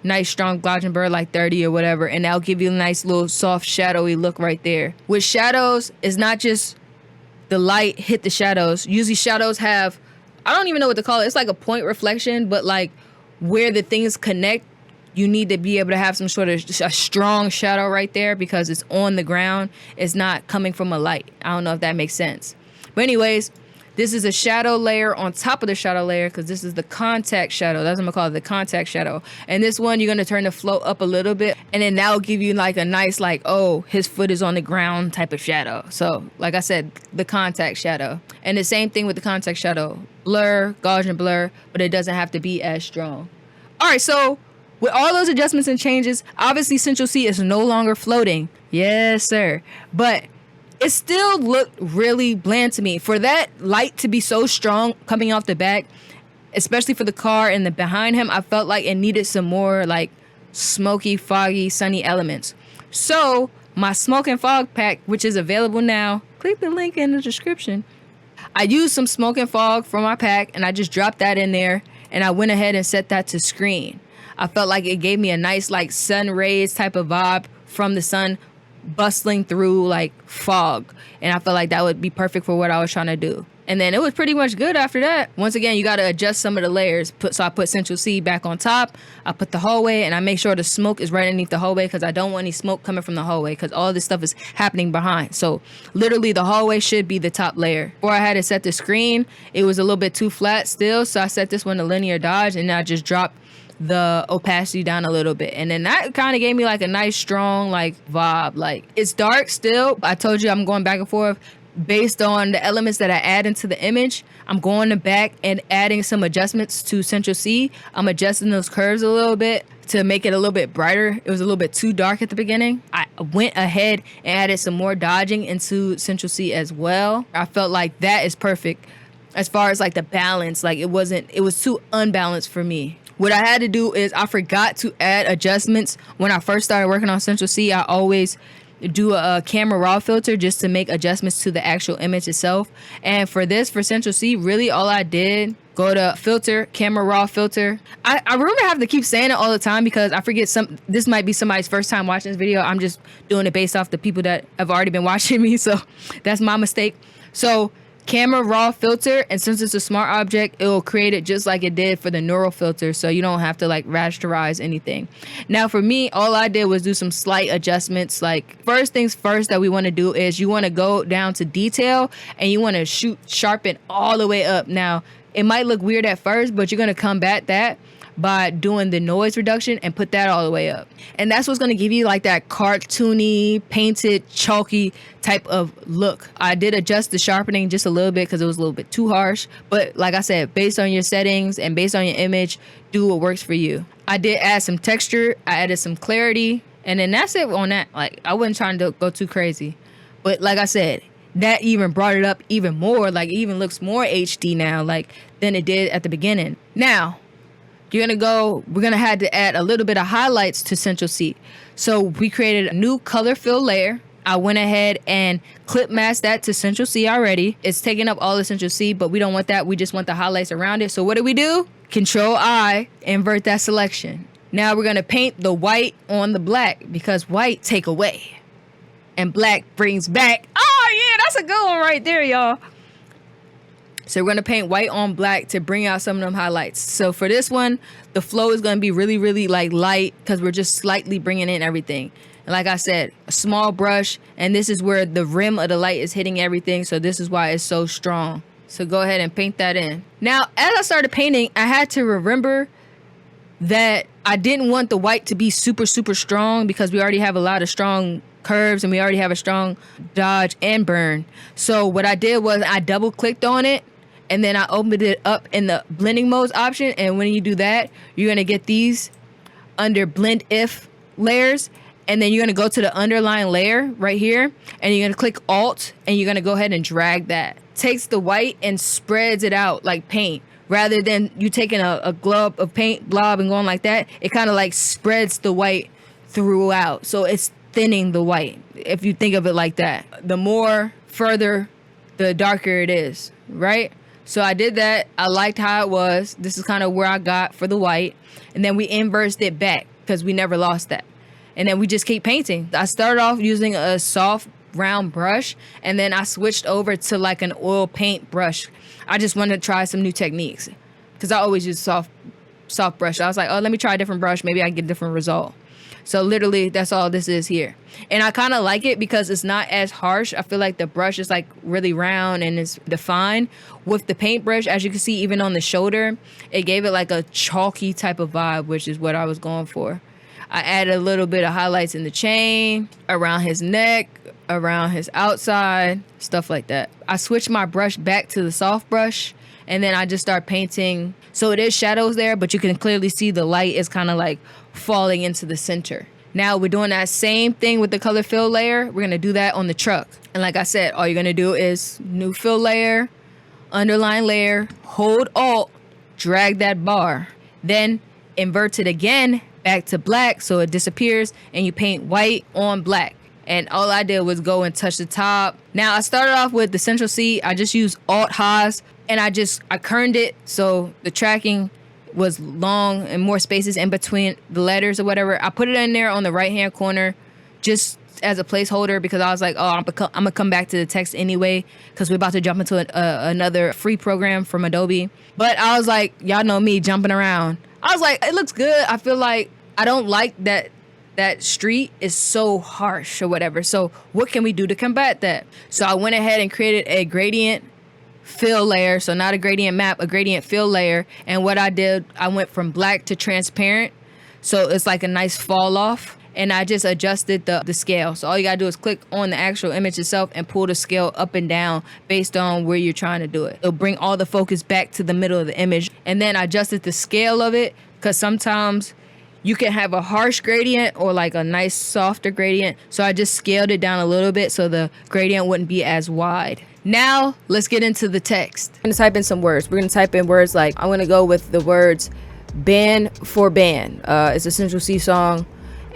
nice strong Gaussian blur like 30 or whatever, and that'll give you a nice little soft shadowy look right there. With shadows, it's not just the light hit the shadows. Usually shadows have, I don't even know what to call it. It's like a point reflection, but like where the things connect, you need to be able to have some sort of a strong shadow right there because it's on the ground. It's not coming from a light. I don't know if that makes sense. But anyways, This is a shadow layer on top of the shadow layer because this is the contact shadow. That's what I'm gonna call it, the contact shadow. And this one, you're gonna turn the flow up a little bit, and then that'll give you like a nice, like, oh, his foot is on the ground type of shadow. So like I said, the contact shadow. And the same thing with the contact shadow. Blur, Gaussian blur, but it doesn't have to be as strong. All right, so with all those adjustments and changes, obviously Central C is no longer floating. Yes, sir. But it still looked really bland to me. For that light to be so strong coming off the back, especially for the car and the behind him, I felt like it needed some more like smoky, foggy, sunny elements. So my smoke and fog pack, which is available now, click the link in the description. I used some smoke and fog from my pack and I just dropped that in there and I went ahead and set that to screen. I felt like it gave me a nice like sun rays type of vibe from the sun bustling through like fog, and I felt like that would be perfect for what I was trying to do. And then it was pretty much good after that. Once again, you got to adjust some of the layers. So I put Central C back on top. I put the hallway, and I make sure the smoke is right underneath the hallway because I don't want any smoke coming from the hallway because all this stuff is happening behind. So literally the hallway should be the top layer. Before I had it set the screen, it was a little bit too flat still. So I set this one to linear dodge, and I just dropped the opacity down a little bit, and then that kind of gave me like a nice strong like vibe. Like, it's dark still. I told you I'm going back and forth based on the elements that I add into the image. I'm going back and adding some adjustments to Central C. I'm adjusting those curves a little bit to make it a little bit brighter. It was a little bit too dark at the beginning. I went ahead and added some more dodging into Central C as well. I felt like that is perfect as far as like the balance. Like, it was too unbalanced for me. What I had to do is I forgot to add adjustments. When I first started working on Central C, I always do a camera raw filter just to make adjustments to the actual image itself. And for Central C, really all I did, go to filter, camera raw filter. I remember having to keep saying it all the time because I forget this might be somebody's first time watching this video. I'm just doing it based off the people that have already been watching me. So that's my mistake. So camera raw filter, and since it's a smart object, it will create it just like it did for the neural filter, so you don't have to like rasterize anything. Now for me, all I did was do some slight adjustments. Like, first things first that we want to do is you want to go down to detail and you want to sharpen all the way up. Now it might look weird at first, but you're going to combat that by doing the noise reduction and put that all the way up. And that's what's going to give you like that cartoony, painted, chalky type of look. I did adjust the sharpening just a little bit because it was a little bit too harsh. But like I said, based on your settings and based on your image, do what works for you. I did add some texture. I added some clarity. And then that's it on that. Like, I wasn't trying to go too crazy. But like I said, that even brought it up even more. Like, it even looks more HD now, like, than it did at the beginning. Now, we're gonna have to add a little bit of highlights to Central C. So we created a new color fill layer. I went ahead and clip masked that to Central C already. It's taking up all the Central C, but we don't want that. We just want the highlights around it. So what do? Control I, invert that selection. Now we're gonna paint the white on the black because white take away and black brings back. Oh yeah, that's a good one right there, y'all. So we're going to paint white on black to bring out some of them highlights. So for this one, the flow is going to be really, really like light because we're just slightly bringing in everything. And like I said, a small brush, and this is where the rim of the light is hitting everything. So this is why it's so strong. So go ahead and paint that in. Now, as I started painting, I had to remember that I didn't want the white to be super, super strong because we already have a lot of strong curves and we already have a strong dodge and burn. So what I did was I double clicked on it. And then I opened it up in the blending modes option. And when you do that, you're going to get these under blend if layers. And then you're going to go to the underlying layer right here. And you're going to click Alt. And you're going to go ahead and drag that. Takes the white and spreads it out like paint. Rather than you taking a glob of paint blob and going like that. It kind of like spreads the white throughout. So it's thinning the white, if you think of it like that. The more further, the darker it is, right? So I did that. I liked how it was. This is kind of where I got for the white. And then we inversed it back because we never lost that. And then we just keep painting. I started off using a soft round brush, and then I switched over to like an oil paint brush. I just wanted to try some new techniques because I always use soft brush. I was like, oh, let me try a different brush. Maybe I can get a different result. So literally that's all this is here. And I kind of like it because it's not as harsh. I feel like the brush is like really round and it's defined. With the paintbrush, as you can see, even on the shoulder, it gave it like a chalky type of vibe, which is what I was going for. I added a little bit of highlights in the chain, around his neck, around his outside, stuff like that. I switched my brush back to the soft brush, and then I just start painting. So it is shadows there, but you can clearly see the light is kind of like falling into the center. Now we're doing that same thing with the color fill layer. We're going to do that on the truck. And like I said, all you're going to do is new fill layer, underline layer, hold Alt, drag that bar, then invert it again back to black so it disappears, and you paint white on black. And all I did was go and touch the top. Now I started off with the central C. I just used Alt Haas, and I kerned it so the tracking was long and more spaces in between the letters or whatever. I put it in there on the right hand corner just as a placeholder because I was like, oh, I'm gonna come back to the text anyway because we're about to jump into another free program from Adobe. But I was like, y'all know me jumping around. I was like, it looks good. I feel like I don't like that street is so harsh or whatever. So what can we do to combat that? So I went ahead and created a gradient fill layer. So not a gradient map, a gradient fill layer. And what I did, I went from black to transparent. So it's like a nice fall off. And I just adjusted the scale. So all you gotta do is click on the actual image itself and pull the scale up and down based on where you're trying to do it. It'll bring all the focus back to the middle of the image. And then I adjusted the scale of it because sometimes you can have a harsh gradient or like a nice softer gradient. So I just scaled it down a little bit so the gradient wouldn't be as wide. Now let's get into the text. I'm gonna type in some words. We're gonna type in words like, I'm gonna go with the words band for band. It's a Central C song.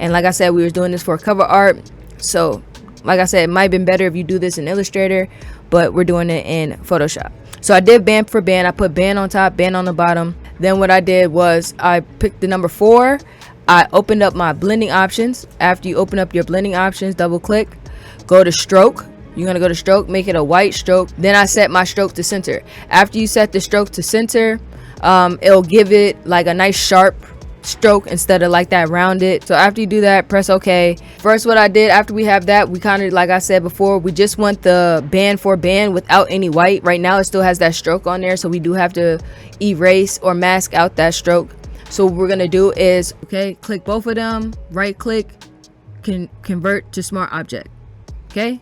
And like I said, we were doing this for cover art. So like I said, it might have been better if you do this in Illustrator, but we're doing it in Photoshop. So I did band for band. I put band on top, band on the bottom. Then what I did was I picked the number 4. I opened up my blending options. After you open up your blending options, double click, go to stroke. You're going to go to stroke, make it a white stroke. Then I set my stroke to center. After you set the stroke to center, it'll give it like a nice sharp stroke instead of like that rounded. So after you do that, press OK. First, what I did after we have that, we kind of, like I said before, we just want the band for band without any white. Right now it still has that stroke on there, so we do have to erase or mask out that stroke. So what we're gonna do is, okay, click both of them, right click, convert to smart object. Okay,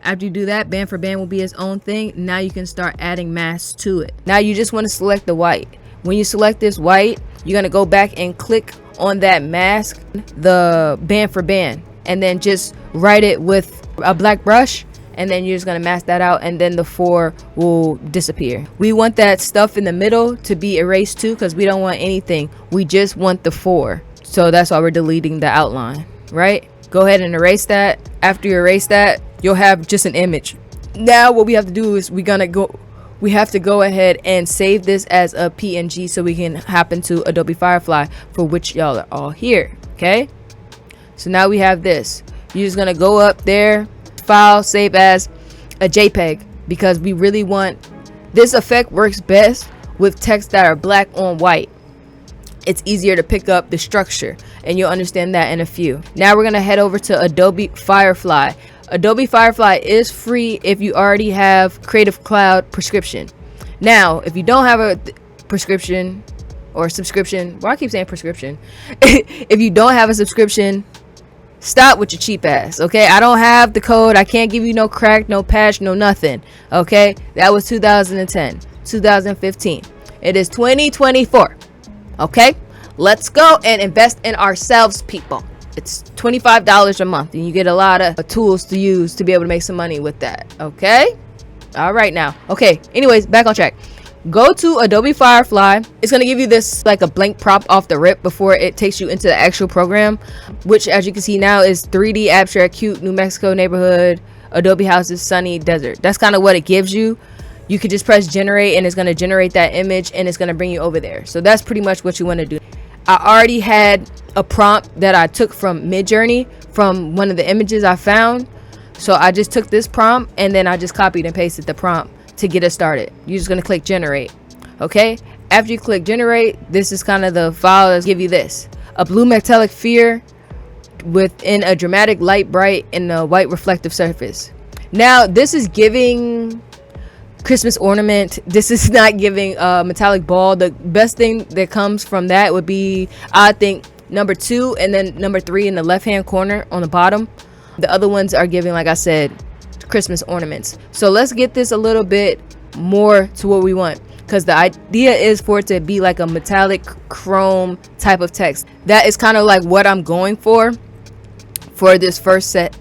after you do that, band for band will be its own thing. Now you can start adding masks to it. Now you just want to select the white. When you select this white, you're gonna go back and click on that mask, the band for band, and then just write it with a black brush, and then you're just gonna mask that out, and then the 4 will disappear. We want that stuff in the middle to be erased too, because we don't want anything. We just want the 4. So that's why we're deleting the outline, right? Go ahead and erase that. After you erase that, you'll have just an image. Now what we have to do is we have to go ahead and save this as a PNG so we can hop into Adobe Firefly, for which y'all are all here. Okay, so now we have this. You're just gonna go up there, file, save as a JPEG, because we really want this effect. Works best with text that are black on white. It's easier to pick up the structure, and you'll understand that in a few. Now we're gonna head over to Adobe Firefly. Adobe Firefly is free if you already have Creative Cloud prescription. Now, if you don't have a prescription or subscription, well, I keep saying prescription. If you don't have a subscription, stop with your cheap ass, okay? I don't have the code. I can't give you no crack, no patch, no nothing, okay? That was 2010, 2015. It is 2024, okay? Let's go and invest in ourselves, people. It's $25 a month, and you get a lot of tools to use to be able to make some money with that, okay? All right now. Okay, anyways, back on track. Go to Adobe Firefly. It's going to give you this like a blank prompt off the rip before it takes you into the actual program, which as you can see now is 3D abstract cute New Mexico neighborhood, Adobe houses, sunny desert. That's kind of what it gives you. You could just press generate, and it's going to generate that image, and it's going to bring you over there. So that's pretty much what you want to do. I already had a prompt that I took from Midjourney from one of the images I found. So I just took this prompt, and then I just copied and pasted the prompt to get it started. You're just going to click generate. Okay, after you click generate, this is kind of the file that's give you this: a blue metallic sphere within a dramatic light bright and a white reflective surface. Now this is giving Christmas ornament. This is not giving a metallic ball. The best thing that comes from that would be, I think, number 2 and then number 3 in the left hand corner on the bottom. The other ones are giving, like I said, Christmas ornaments. So let's get this a little bit more to what we want, because the idea is for it to be like a metallic chrome type of text. That is kind of like what I'm going for this first set.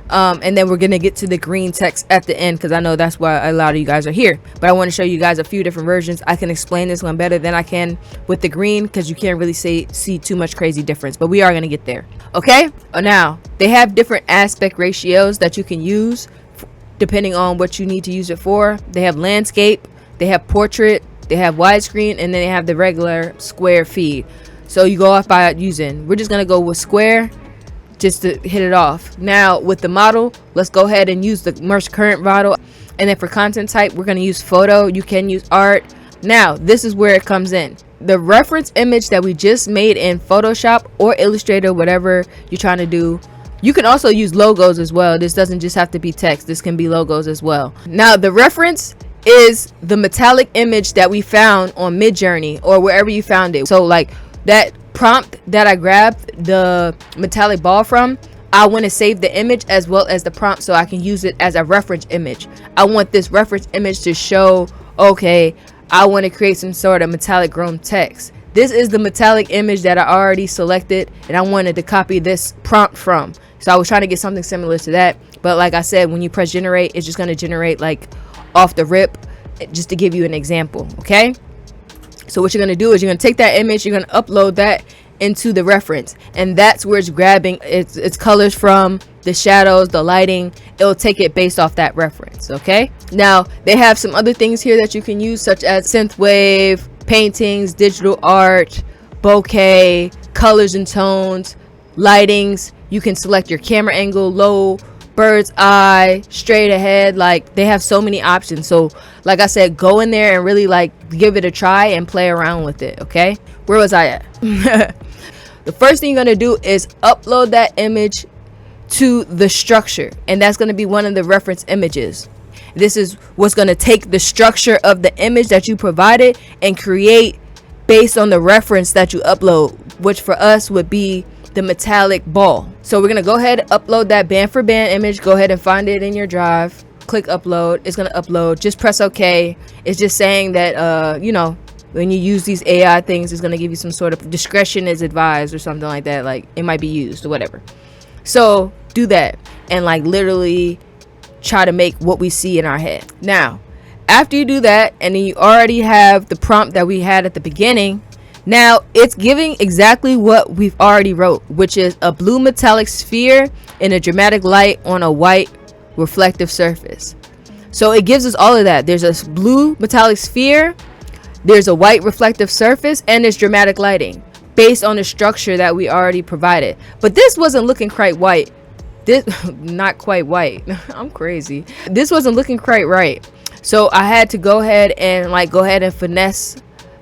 And then we're gonna get to the green text at the end, because I know that's why a lot of you guys are here. But I want to show you guys a few different versions. I can explain this one better than I can with the green, because you can't really see too much crazy difference, but we are gonna get there. Okay, now they have different aspect ratios that you can use depending on what you need to use it for. They have landscape, they have portrait, they have widescreen, and then they have the regular square feed. So you go off by using, we're just gonna go with square just to hit it off. Now with the model, let's go ahead and use the merge current model. And then for content type, we're going to use photo. You can use art. Now this is where it comes in. The reference image that we just made in Photoshop or Illustrator, whatever you're trying to do. You can also use logos as well. This doesn't just have to be text. This can be logos as well. Now the reference is the metallic image that we found on Midjourney or wherever you found it. So like that prompt that I grabbed the metallic ball from, I want to save the image as well as the prompt so I can use it as a reference image. I want this reference image to show, okay, I want to create some sort of metallic chrome text. This is the metallic image that I already selected and I wanted to copy this prompt from. So I was trying to get something similar to that, but like I said, when you press generate, it's just going to generate like off the rip, just to give you an example. Okay, so what you're going to do is you're going to take that image, you're going to upload that into the reference, and that's where it's grabbing its colors from, the shadows, the lighting. It'll take it based off that reference. Okay, now they have some other things here that you can use, such as synthwave, paintings, digital art, bokeh, colors and tones, lightings. You can select your camera angle, low, bird's eye, straight ahead. Like they have so many options. So like I said, go in there and really like give it a try and play around with it. Okay, where was I at? The first thing you're going to do is upload that image to the structure, and that's going to be one of the reference images. This is what's going to take the structure of the image that you provided and create based on the reference that you upload, which for us would be the metallic ball. So we're going to go ahead and upload that band for band image. Go ahead and find it in your drive, click upload. It's going to upload. Just press OK. It's just saying that you know, when you use these AI things, it's going to give you some sort of discretion is advised or something like that. Like it might be used or whatever. So do that and like literally try to make what we see in our head. Now after you do that, and then you already have the prompt that we had at the beginning, now it's giving exactly what we've already wrote, which is a blue metallic sphere in a dramatic light on a white reflective surface. So it gives us all of that. There's a blue metallic sphere, there's a white reflective surface, and there's dramatic lighting based on the structure that we already provided. But this wasn't looking quite white. This not quite white. I'm crazy. This wasn't looking quite right. So I had to go ahead and finesse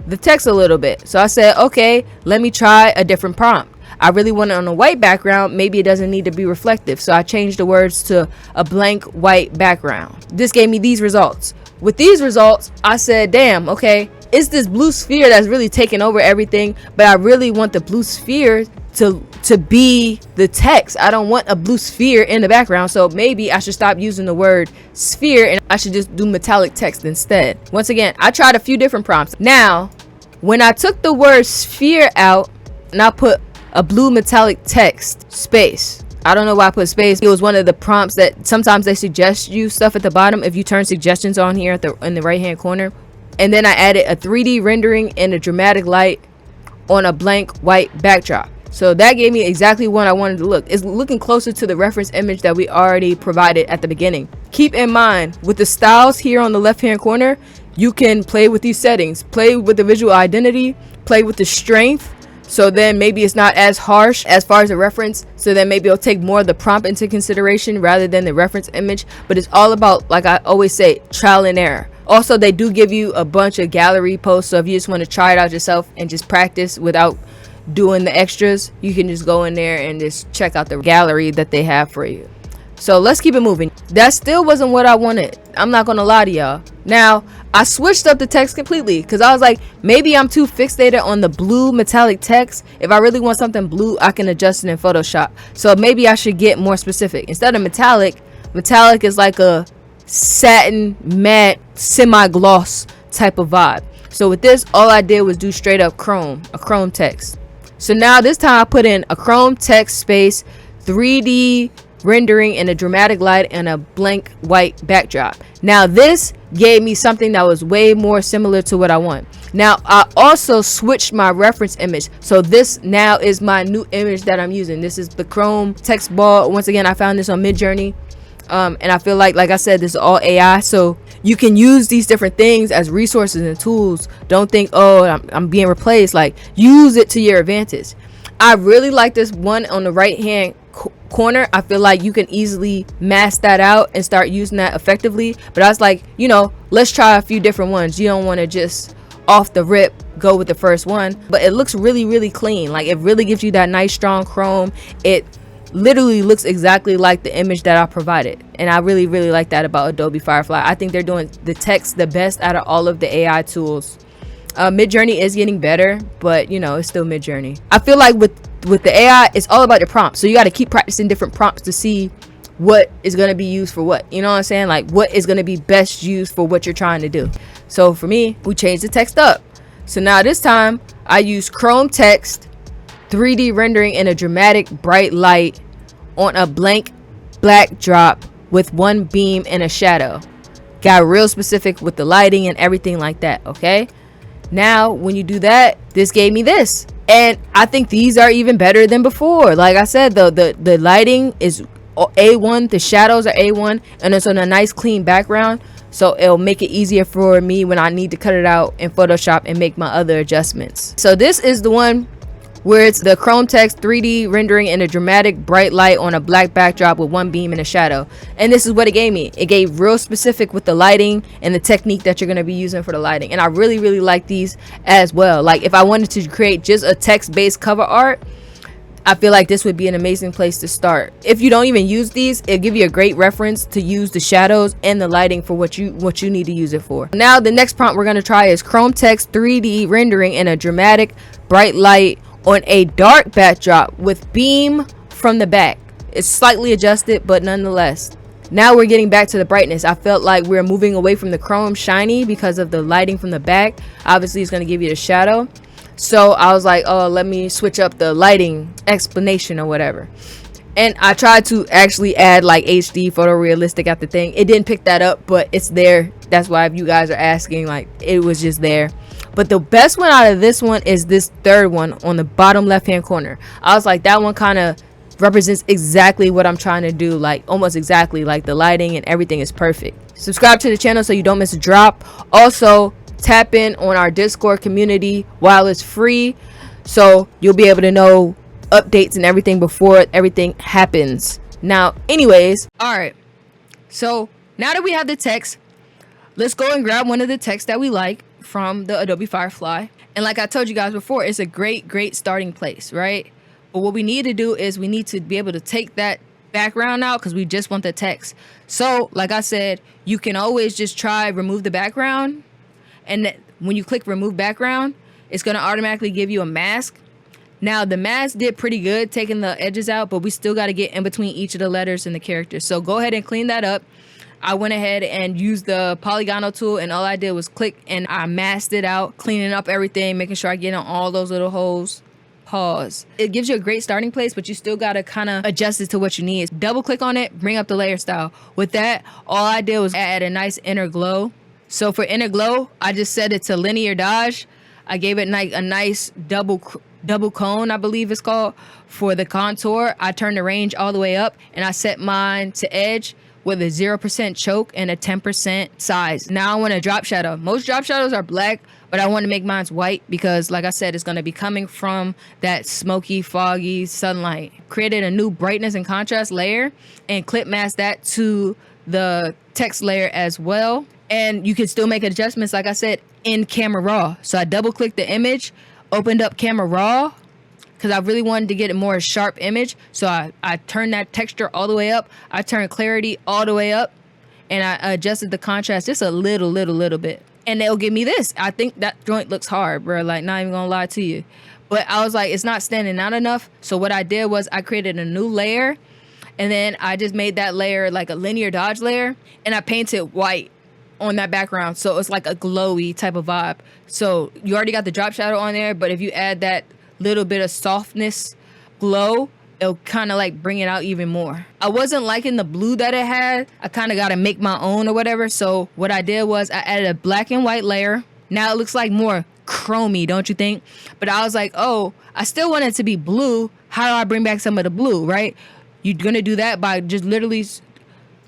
the text a little bit. So I said, okay, let me try a different prompt. I really want it on a white background. Maybe it doesn't need to be reflective. So I changed the words to a blank white background. This gave me these results. With these results, I said, damn, okay, it's this blue sphere that's really taking over everything, but I really want the blue sphere to be the text. I don't want a blue sphere in the background. So maybe I should stop using the word sphere and I should just do metallic text instead. Once again, I tried a few different prompts. Now, when I took the word sphere out and I put a blue metallic text space, I don't know why I put space. It was one of the prompts that sometimes they suggest you stuff at the bottom if you turn suggestions on here in the right hand corner. And then I added a 3D rendering and a dramatic light on a blank white backdrop. So that gave me exactly what I wanted to look. It's looking closer to the reference image that we already provided at the beginning. Keep in mind, with the styles here on the left hand corner, you can play with these settings. Play with the visual identity, play with the strength. So then maybe it's not as harsh as far as the reference. So then maybe it'll take more of the prompt into consideration rather than the reference image. But it's all about, like I always say, trial and error. Also, they do give you a bunch of gallery posts. So if you just want to try it out yourself and just practice without doing the extras, you can just go in there and just check out the gallery that they have for you. So let's keep it moving. That still wasn't what I wanted. I'm not gonna lie to y'all. Now, I switched up the text completely because I was like, maybe I'm too fixated on the blue metallic text. If I really want something blue, I can adjust it in Photoshop. So maybe I should get more specific. Instead of metallic is like a satin, matte, semi-gloss type of vibe. So with this, all I did was do straight up chrome, a chrome text. So now this time I put in a chrome text space 3D rendering in a dramatic light and a blank white backdrop. Now this gave me something that was way more similar to what I want. Now I also switched my reference image, so this now is my new image that I'm using. This is the chrome text ball. Once again, I found this on Midjourney, and I feel like I said, this is all AI, so you can use these different things as resources and tools. Don't think, oh, I'm being replaced. Like, use it to your advantage. I really like this one on the right hand corner. I feel like you can easily mask that out and start using that effectively. But I was like, let's try a few different ones. You don't want to just off the rip go with the first one, but it looks really, really clean. Like, it really gives you that nice strong chrome. It literally looks exactly like the image that I provided, and I really, really like that about Adobe Firefly. I think they're doing the text the best out of all of the AI tools. Midjourney is getting better, but it's still Midjourney. I feel like with the AI, it's all about your prompts, so you got to keep practicing different prompts to see what is going to be used for what. You know what I'm saying? Like, what is going to be best used for what you're trying to do. So for me, we changed the text up. So now this time I use chrome text 3D rendering in a dramatic bright light on a blank black drop with one beam and a shadow. Got real specific with the lighting and everything like that. Okay, now when you do that, this gave me this, and I think these are even better than before. Like I said, the lighting is A1, the shadows are A1, and it's on a nice clean background, so it'll make it easier for me when I need to cut it out in Photoshop and make my other adjustments. So this is the one where it's the chrome text 3D rendering in a dramatic bright light on a black backdrop with one beam and a shadow. And this is what it gave me. It gave real specific with the lighting and the technique that you're going to be using for the lighting. And I really, really like these as well. Like, if I wanted to create just a text-based cover art, I feel like this would be an amazing place to start. If you don't even use these, it'll give you a great reference to use the shadows and the lighting for what you need to use it for. Now the next prompt we're going to try is chrome text 3D rendering in a dramatic bright light on a dark backdrop with beam from the back. It's slightly adjusted, but nonetheless. Now we're getting back to the brightness. I felt like we're moving away from the chrome shiny because of the lighting from the back. Obviously it's going to give you the shadow, so I was like, oh, let me switch up the lighting explanation or whatever. And I tried to actually add like HD photorealistic at the thing. It didn't pick that up, but it's there. That's why, if you guys are asking, like, it was just there. But the best one out of this one is this third one on the bottom left hand corner. I was like, that one kind of represents exactly what I'm trying to do, like almost exactly. Like, the lighting and everything is perfect. Subscribe to the channel so you don't miss a drop. Also, tap in on our Discord community while it's free, so you'll be able to know updates and everything before everything happens. Now, anyways, all right, so now that we have the text, let's go and grab one of the texts that we like from the Adobe Firefly. And like I told you guys before, it's a great starting place, right? But what we need to do is we need to be able to take that background out because we just want the text. So like I said, you can always just try remove the background, and when you click remove background, it's going to automatically give you a mask. Now the mask did pretty good taking the edges out, but we still got to get in between each of the letters and the characters. So go ahead and clean that up. I went ahead and used the polygonal tool, and all I did was click and I masked it out, cleaning up everything, making sure I get on all those little holes. Pause. It gives you a great starting place, but you still got to kind of adjust it to what you need. Double click on it, bring up the layer style. With that, all I did was add a nice inner glow. So for inner glow, I just set it to linear dodge. I gave it like a nice double cone, I believe it's called, for the contour. I turned the range all the way up, and I set mine to edge with a 0% choke and a 10% size. Now I want a drop shadow. Most drop shadows are black, but I want to make mine white because, like I said, it's going to be coming from that smoky, foggy sunlight. Created a new brightness and contrast layer and clip masked that to the text layer as well. And you can still make adjustments, like I said, in Camera Raw. So I double clicked the image, opened up Camera Raw, because I really wanted to get a more sharp image. So I turned that texture all the way up. I turned clarity all the way up, and I adjusted the contrast just a little bit. And it'll give me this. I think that joint looks hard, bro. Like, not even gonna lie to you. But I was like, it's not standing out enough. So what I did was I created a new layer, and then I just made that layer like a linear dodge layer, and I painted white on that background, so it's like a glowy type of vibe. So you already got the drop shadow on there, but if you add that little bit of softness glow, it'll kind of like bring it out even more. I wasn't liking the blue that it had. I kind of got to make my own or whatever. So what I did was I added a black and white layer. Now it looks like more chromey, don't you think? But I was like, oh, I still want it to be blue. How do I bring back some of the blue, right? You're gonna do that by just literally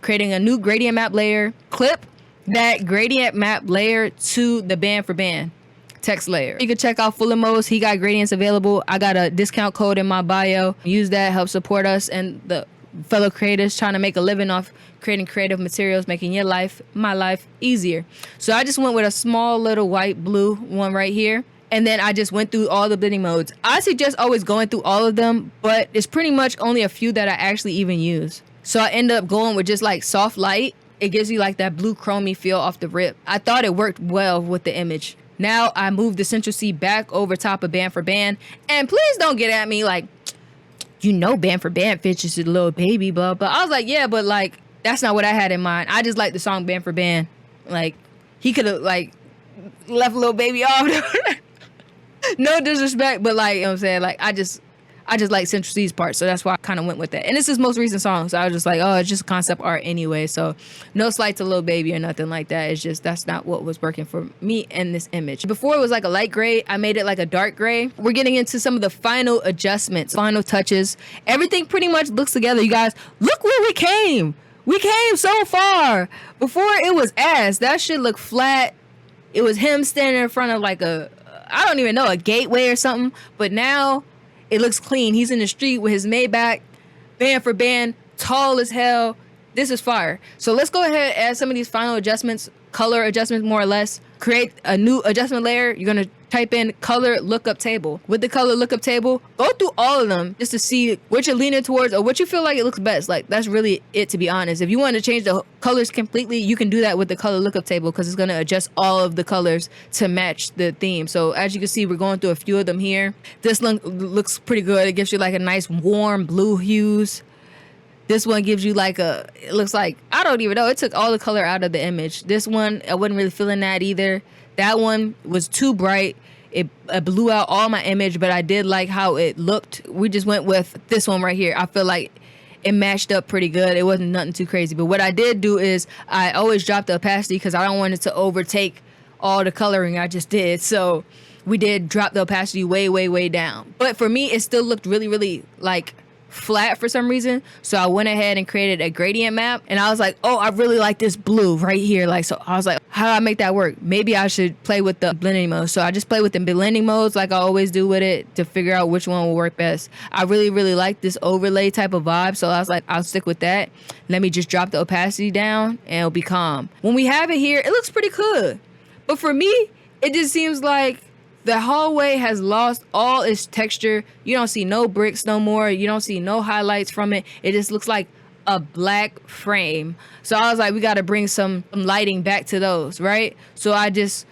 creating a new gradient map layer, clip that gradient map layer to the band for band text layer. You can check out Full Emo's. He got gradients available. I got a discount code in my bio. Use that, help support us and the fellow creators trying to make a living off creating creative materials, making your life, my life, easier. So I just went with a small little white blue one right here. And then I just went through all the blending modes. I suggest always going through all of them, but it's pretty much only a few that I actually even use. So I end up going with just like soft light. It gives you like that blue chromey feel off the rip. I thought it worked well with the image. Now I moved the Central C back over top of band for band. And please don't get at me like, you know, band for band features a little baby, blah, blah. I was like, yeah, but like, that's not what I had in mind. I just like the song band for band. Like, he could have like left little baby off. No disrespect, but like, you know what I'm saying? Like, I just like Central C's part, so that's why I kind of went with that. And it's his most recent song, so I was just like, oh, it's just concept art anyway. So no slight to Lil Baby or nothing like that. It's just that's not what was working for me in this image. Before it was like a light gray, I made it like a dark gray. We're getting into some of the final adjustments, final touches. Everything pretty much looks together, you guys. Look where we came. We came so far. Before it was ass. That shit looked flat. It was him standing in front of like I don't even know, a gateway or something. But now it looks clean. He's in the street with his Maybach, band for band, tall as hell. This is fire. So let's go ahead and add some of these final adjustments, color adjustments more or less. Create a new adjustment layer. You're going to type in color lookup table. With the color lookup table, go through all of them just to see what you're leaning towards or what you feel like it looks best. Like, that's really it, to be honest. If you want to change the colors completely, you can do that with the color lookup table because it's going to adjust all of the colors to match the theme. So as you can see, we're going through a few of them here. This one looks pretty good. It gives you like a nice warm blue hues. This one gives you like it looks like, I don't even know. It took all the color out of the image. This one, I wasn't really feeling that either. That one was too bright. It blew out all my image, but I did like how it looked. We just went with this one right here. I feel like it matched up pretty good. It wasn't nothing too crazy. But what I did do is I always drop the opacity because I don't want it to overtake all the coloring I just did. So we did drop the opacity way down. But for me, it still looked really like flat for some reason. So I went ahead and created a gradient map, and I was like, oh, I really like this blue right here. Like, so I was like, how do I make that work? Maybe I should play with the blending mode. So I just play with the blending modes like I always do with it to figure out which one will work best. I really like this overlay type of vibe, so I was like, I'll stick with that. Let me just drop the opacity down and it'll be calm. When we have it here, it looks pretty good. But for me, it just seems like the hallway has lost all its texture. You don't see no bricks no more. You don't see no highlights from it. It just looks like a black frame. So I was like, we got to bring some lighting back to those, right? So I just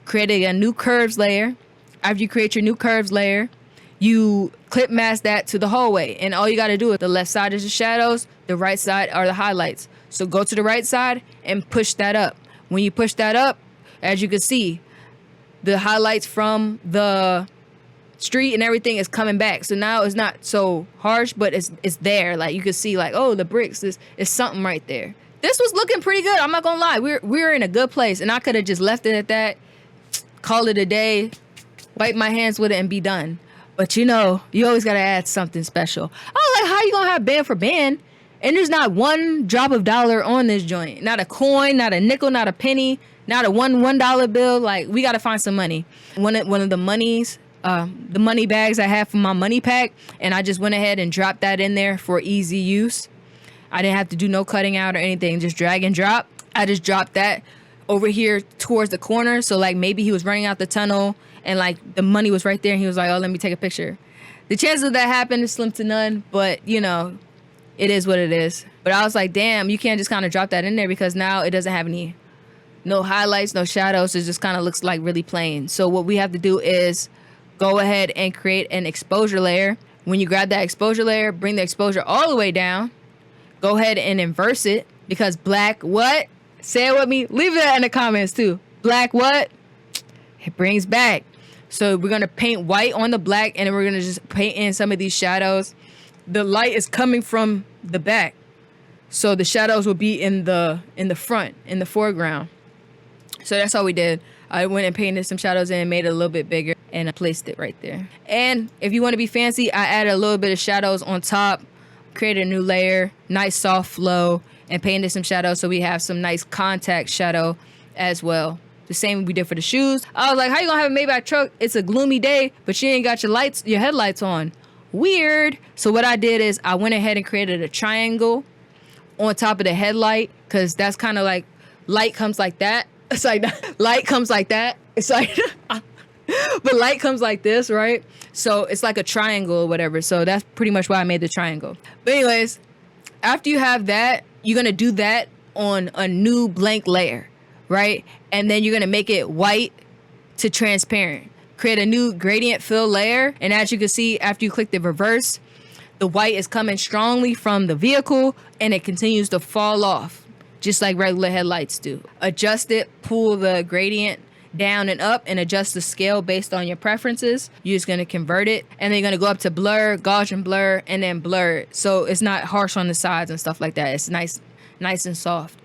created a new curves layer. After you create your new curves layer, you clip mask that to the hallway. And all you got to do is the left side is the shadows, the right side are the highlights. So go to the right side and push that up. When you push that up, as you can see, the highlights from the street and everything is coming back. So now it's not so harsh, but it's there. Like, you can see like, oh, the bricks is something right there. This was looking pretty good. I'm not gonna lie. We're in a good place, and I could have just left it at that, call it a day, wipe my hands with it, and be done. But you know, you always gotta add something special. I was like, how you gonna have band for band, and there's not one drop of dollar on this joint? Not a coin, not a nickel, not a penny. Not a $1 bill. Like, we got to find some money. One of the monies, the money bags I have from my money pack, and I just went ahead and dropped that in there for easy use. I didn't have to do no cutting out or anything, just drag and drop. I just dropped that over here towards the corner. So like maybe he was running out the tunnel and like the money was right there and he was like, oh, let me take a picture. The chances of that happening is slim to none, but you know, it is what it is. But I was like, damn, you can't just kind of drop that in there because now it doesn't have no highlights, no shadows. It just kind of looks like really plain. So what we have to do is go ahead and create an exposure layer. When you grab that exposure layer, bring the exposure all the way down. Go ahead and inverse it because black what? Say it with me. Leave that in the comments too. Black what? It brings back. So we're going to paint white on the black and then we're going to just paint in some of these shadows. The light is coming from the back. So the shadows will be in the front, in the foreground. So that's all we did. I went and painted some shadows in, made it a little bit bigger, and I placed it right there. And if you want to be fancy, I added a little bit of shadows on top, created a new layer, nice soft flow, and painted some shadows so we have some nice contact shadow as well. The same we did for the shoes. I was like, how you gonna have a Maybach truck? It's a gloomy day, but you ain't got your headlights on. Weird. So what I did is I went ahead and created a triangle on top of the headlight, because that's kind of like light comes like that. It's like light comes like that. It's like, but light comes like this, right? So it's like a triangle or whatever. So that's pretty much why I made the triangle. But anyways, after you have that, you're gonna do that on a new blank layer, right? And then you're gonna make it white to transparent. Create a new gradient fill layer. And as you can see, after you click the reverse, the white is coming strongly from the vehicle and it continues to fall off, just like regular headlights do. Adjust it, pull the gradient down and up, and adjust the scale based on your preferences. You're just gonna convert it, and then you're gonna go up to blur, Gaussian blur, and then blur it. So it's not harsh on the sides and stuff like that. It's nice and soft.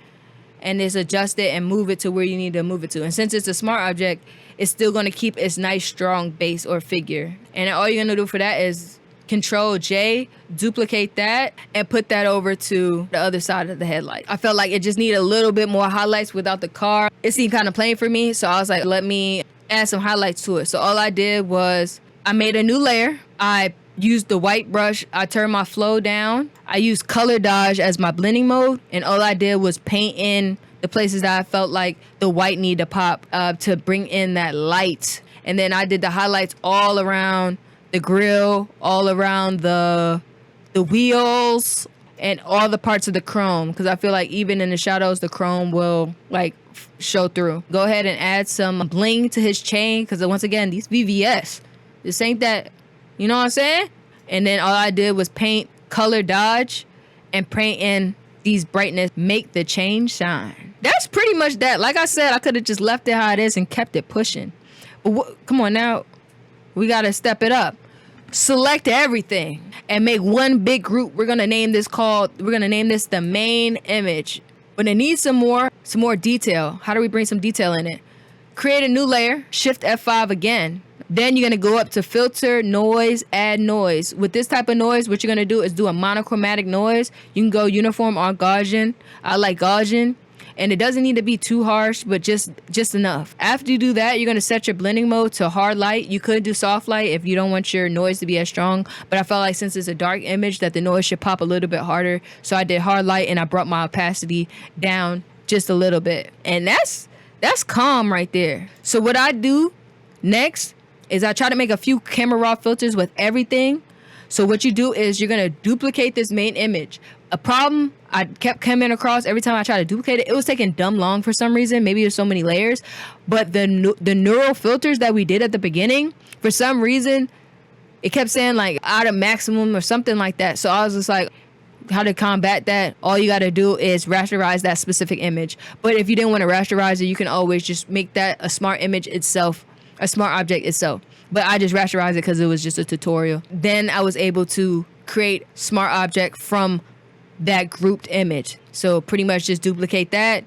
And just adjust it and move it to where you need to move it to. And since it's a smart object, it's still gonna keep its nice strong base or figure. And all you're gonna do for that is Control J, duplicate that, and put that over to the other side of the headlight. I felt like it just needed a little bit more highlights without the car. It seemed kind of plain for me, so I was like, let me add some highlights to it. So all I did was I made a new layer. I used the white brush. I turned my flow down. I used color dodge as my blending mode, and all I did was paint in the places that I felt like the white needed to pop to bring in that light. And then I did the highlights all around the grill, all around the wheels, and all the parts of the chrome, because I feel like even in the shadows the chrome will like show through. Go ahead and add some bling to his chain, because once again, these VVS, this ain't that, you know what I'm saying? And then all I did was paint color dodge and paint in these brightness, make the chain shine. That's pretty much that. Like I said, I could have just left it how it is and kept it pushing, but come on now, we gotta step it up. Select everything and make one big group. We're gonna name this the main image, but it needs some more detail. How do we bring some detail in it? Create a new layer, Shift F5 again. Then you're gonna go up to filter, noise, add noise. With this type of noise, what you're gonna do is do a monochromatic noise. You can go uniform or Gaussian. I like Gaussian. And it doesn't need to be too harsh, but just enough. After you do that, you're gonna set your blending mode to hard light. You could do soft light if you don't want your noise to be as strong, but I felt like since it's a dark image that the noise should pop a little bit harder. So I did hard light and I brought my opacity down just a little bit. And that's calm right there. So what I do next is I try to make a few camera raw filters with everything. So what you do is you're gonna duplicate this main image. A problem I kept coming across every time I tried to duplicate it, it was taking dumb long for some reason. Maybe there's so many layers, but the neural filters that we did at the beginning, for some reason, it kept saying like out of maximum or something like that. So I was just like, how to combat that? All you got to do is rasterize that specific image. But if you didn't want to rasterize it, you can always just make that a smart image itself, a smart object itself. But I just rasterized it because it was just a tutorial. Then I was able to create smart object from that grouped image. So pretty much just duplicate that,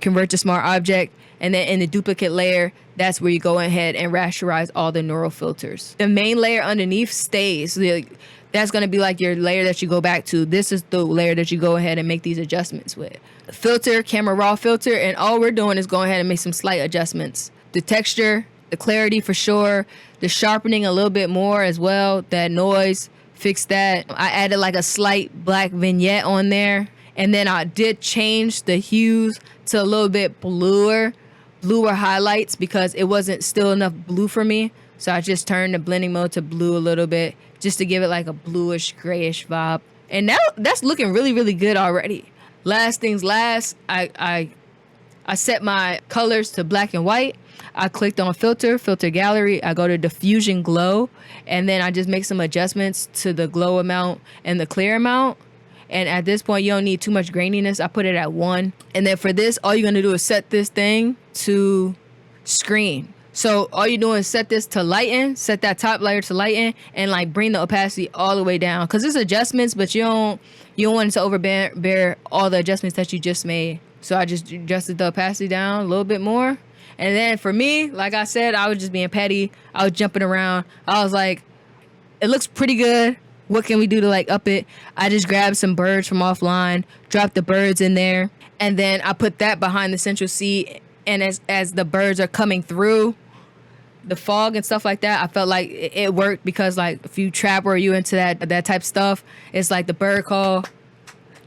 convert to smart object, and then in the duplicate layer, that's where you go ahead and rasterize all the neural filters. The main layer underneath stays. That's going to be like your layer that you go back to. This is the layer that you go ahead and make these adjustments with. Filter, camera raw filter, and all we're doing is going ahead and make some slight adjustments. The texture, the clarity for sure, the sharpening a little bit more as well, that noise, fix that. I added like a slight black vignette on there, and then I did change the hues to a little bit bluer highlights because it wasn't still enough blue for me. So I just turned the blending mode to blue a little bit just to give it like a bluish, grayish vibe. And now that's looking really, really good already. Last things last, I set my colors to black and white. I clicked on filter gallery. I go to diffusion glow, and then I just make some adjustments to the glow amount and the clear amount. And at this point, you don't need too much graininess. I put it at 1. And then for this, all you're gonna do is set this thing to screen. So all you're doing is set this to lighten, set that top layer to lighten, and like bring the opacity all the way down. Cause it's adjustments, but you don't want it to overbear all the adjustments that you just made. So I just adjusted the opacity down a little bit more. And then for me, like I said, I was just being petty. I was jumping around. I was like, it looks pretty good. What can we do to like up it? I just grabbed some birds from offline, dropped the birds in there, and then I put that behind the central sea. And as the birds are coming through the fog and stuff like that, I felt like it worked because like if you trap or you into that type of stuff, it's like the bird call,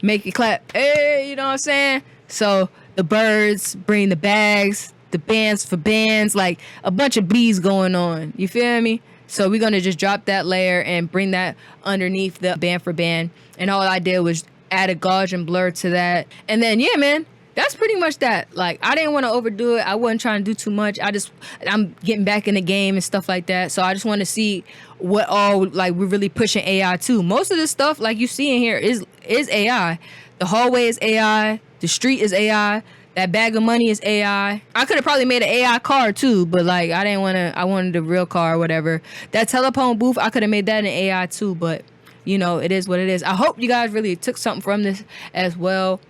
make it clap, hey, you know what I'm saying? So the birds bring the bags, the bands for bands, like a bunch of bees going on. You feel me? So we're gonna just drop that layer and bring that underneath the band for band. And all I did was add a Gaussian blur to that. And then yeah, man, that's pretty much that. Like I didn't want to overdo it. I wasn't trying to do too much. I'm getting back in the game and stuff like that. So I just want to see what all like we're really pushing AI to. Most of this stuff like you see in here is AI. The hallway is AI. The street is AI. That bag of money is AI. I could have probably made an AI car too, but like I didn't want to. I wanted a real car or whatever. That telephone booth, I could have made that an AI too, but you know, it is what it is. I hope you guys really took something from this as well.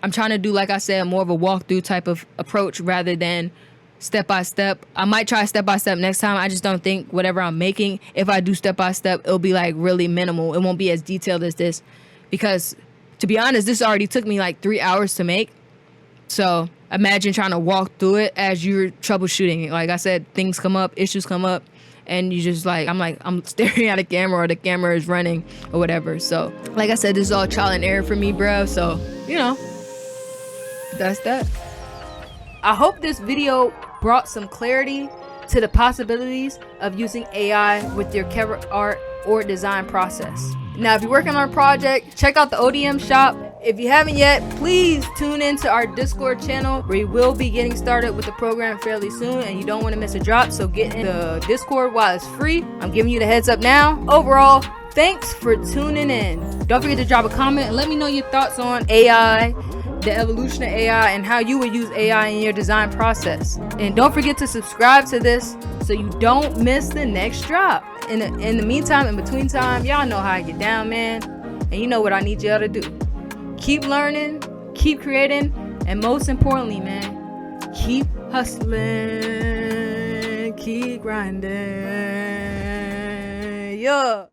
I'm trying to do, like I said, more of a walkthrough type of approach rather than step by step. I might try step by step next time. I just don't think whatever I'm making, if I do step by step, it'll be like really minimal. It won't be as detailed as this because to be honest, this already took me like 3 hours to make. So imagine trying to walk through it as you're troubleshooting. Like I said, things come up, issues come up, and you just like, I'm staring at a camera or the camera is running or whatever. So like I said, this is all trial and error for me, bro. So, you know, that's that. I hope this video brought some clarity to the possibilities of using AI with your cover art or design process. Now, if you're working on a project, check out the ODM shop. If you haven't yet, please tune into our Discord channel where we will be getting started with the program fairly soon and you don't want to miss a drop. So get in the Discord while it's free. I'm giving you the heads up now. Overall, thanks for tuning in. Don't forget to drop a comment and let me know your thoughts on AI, the evolution of AI, and how you would use AI in your design process. And don't forget to subscribe to this so you don't miss the next drop. In the meantime, in between time, y'all know how I get down, man. And you know what I need y'all to do. Keep learning, keep creating, and most importantly, man, keep hustling, keep grinding. Yeah.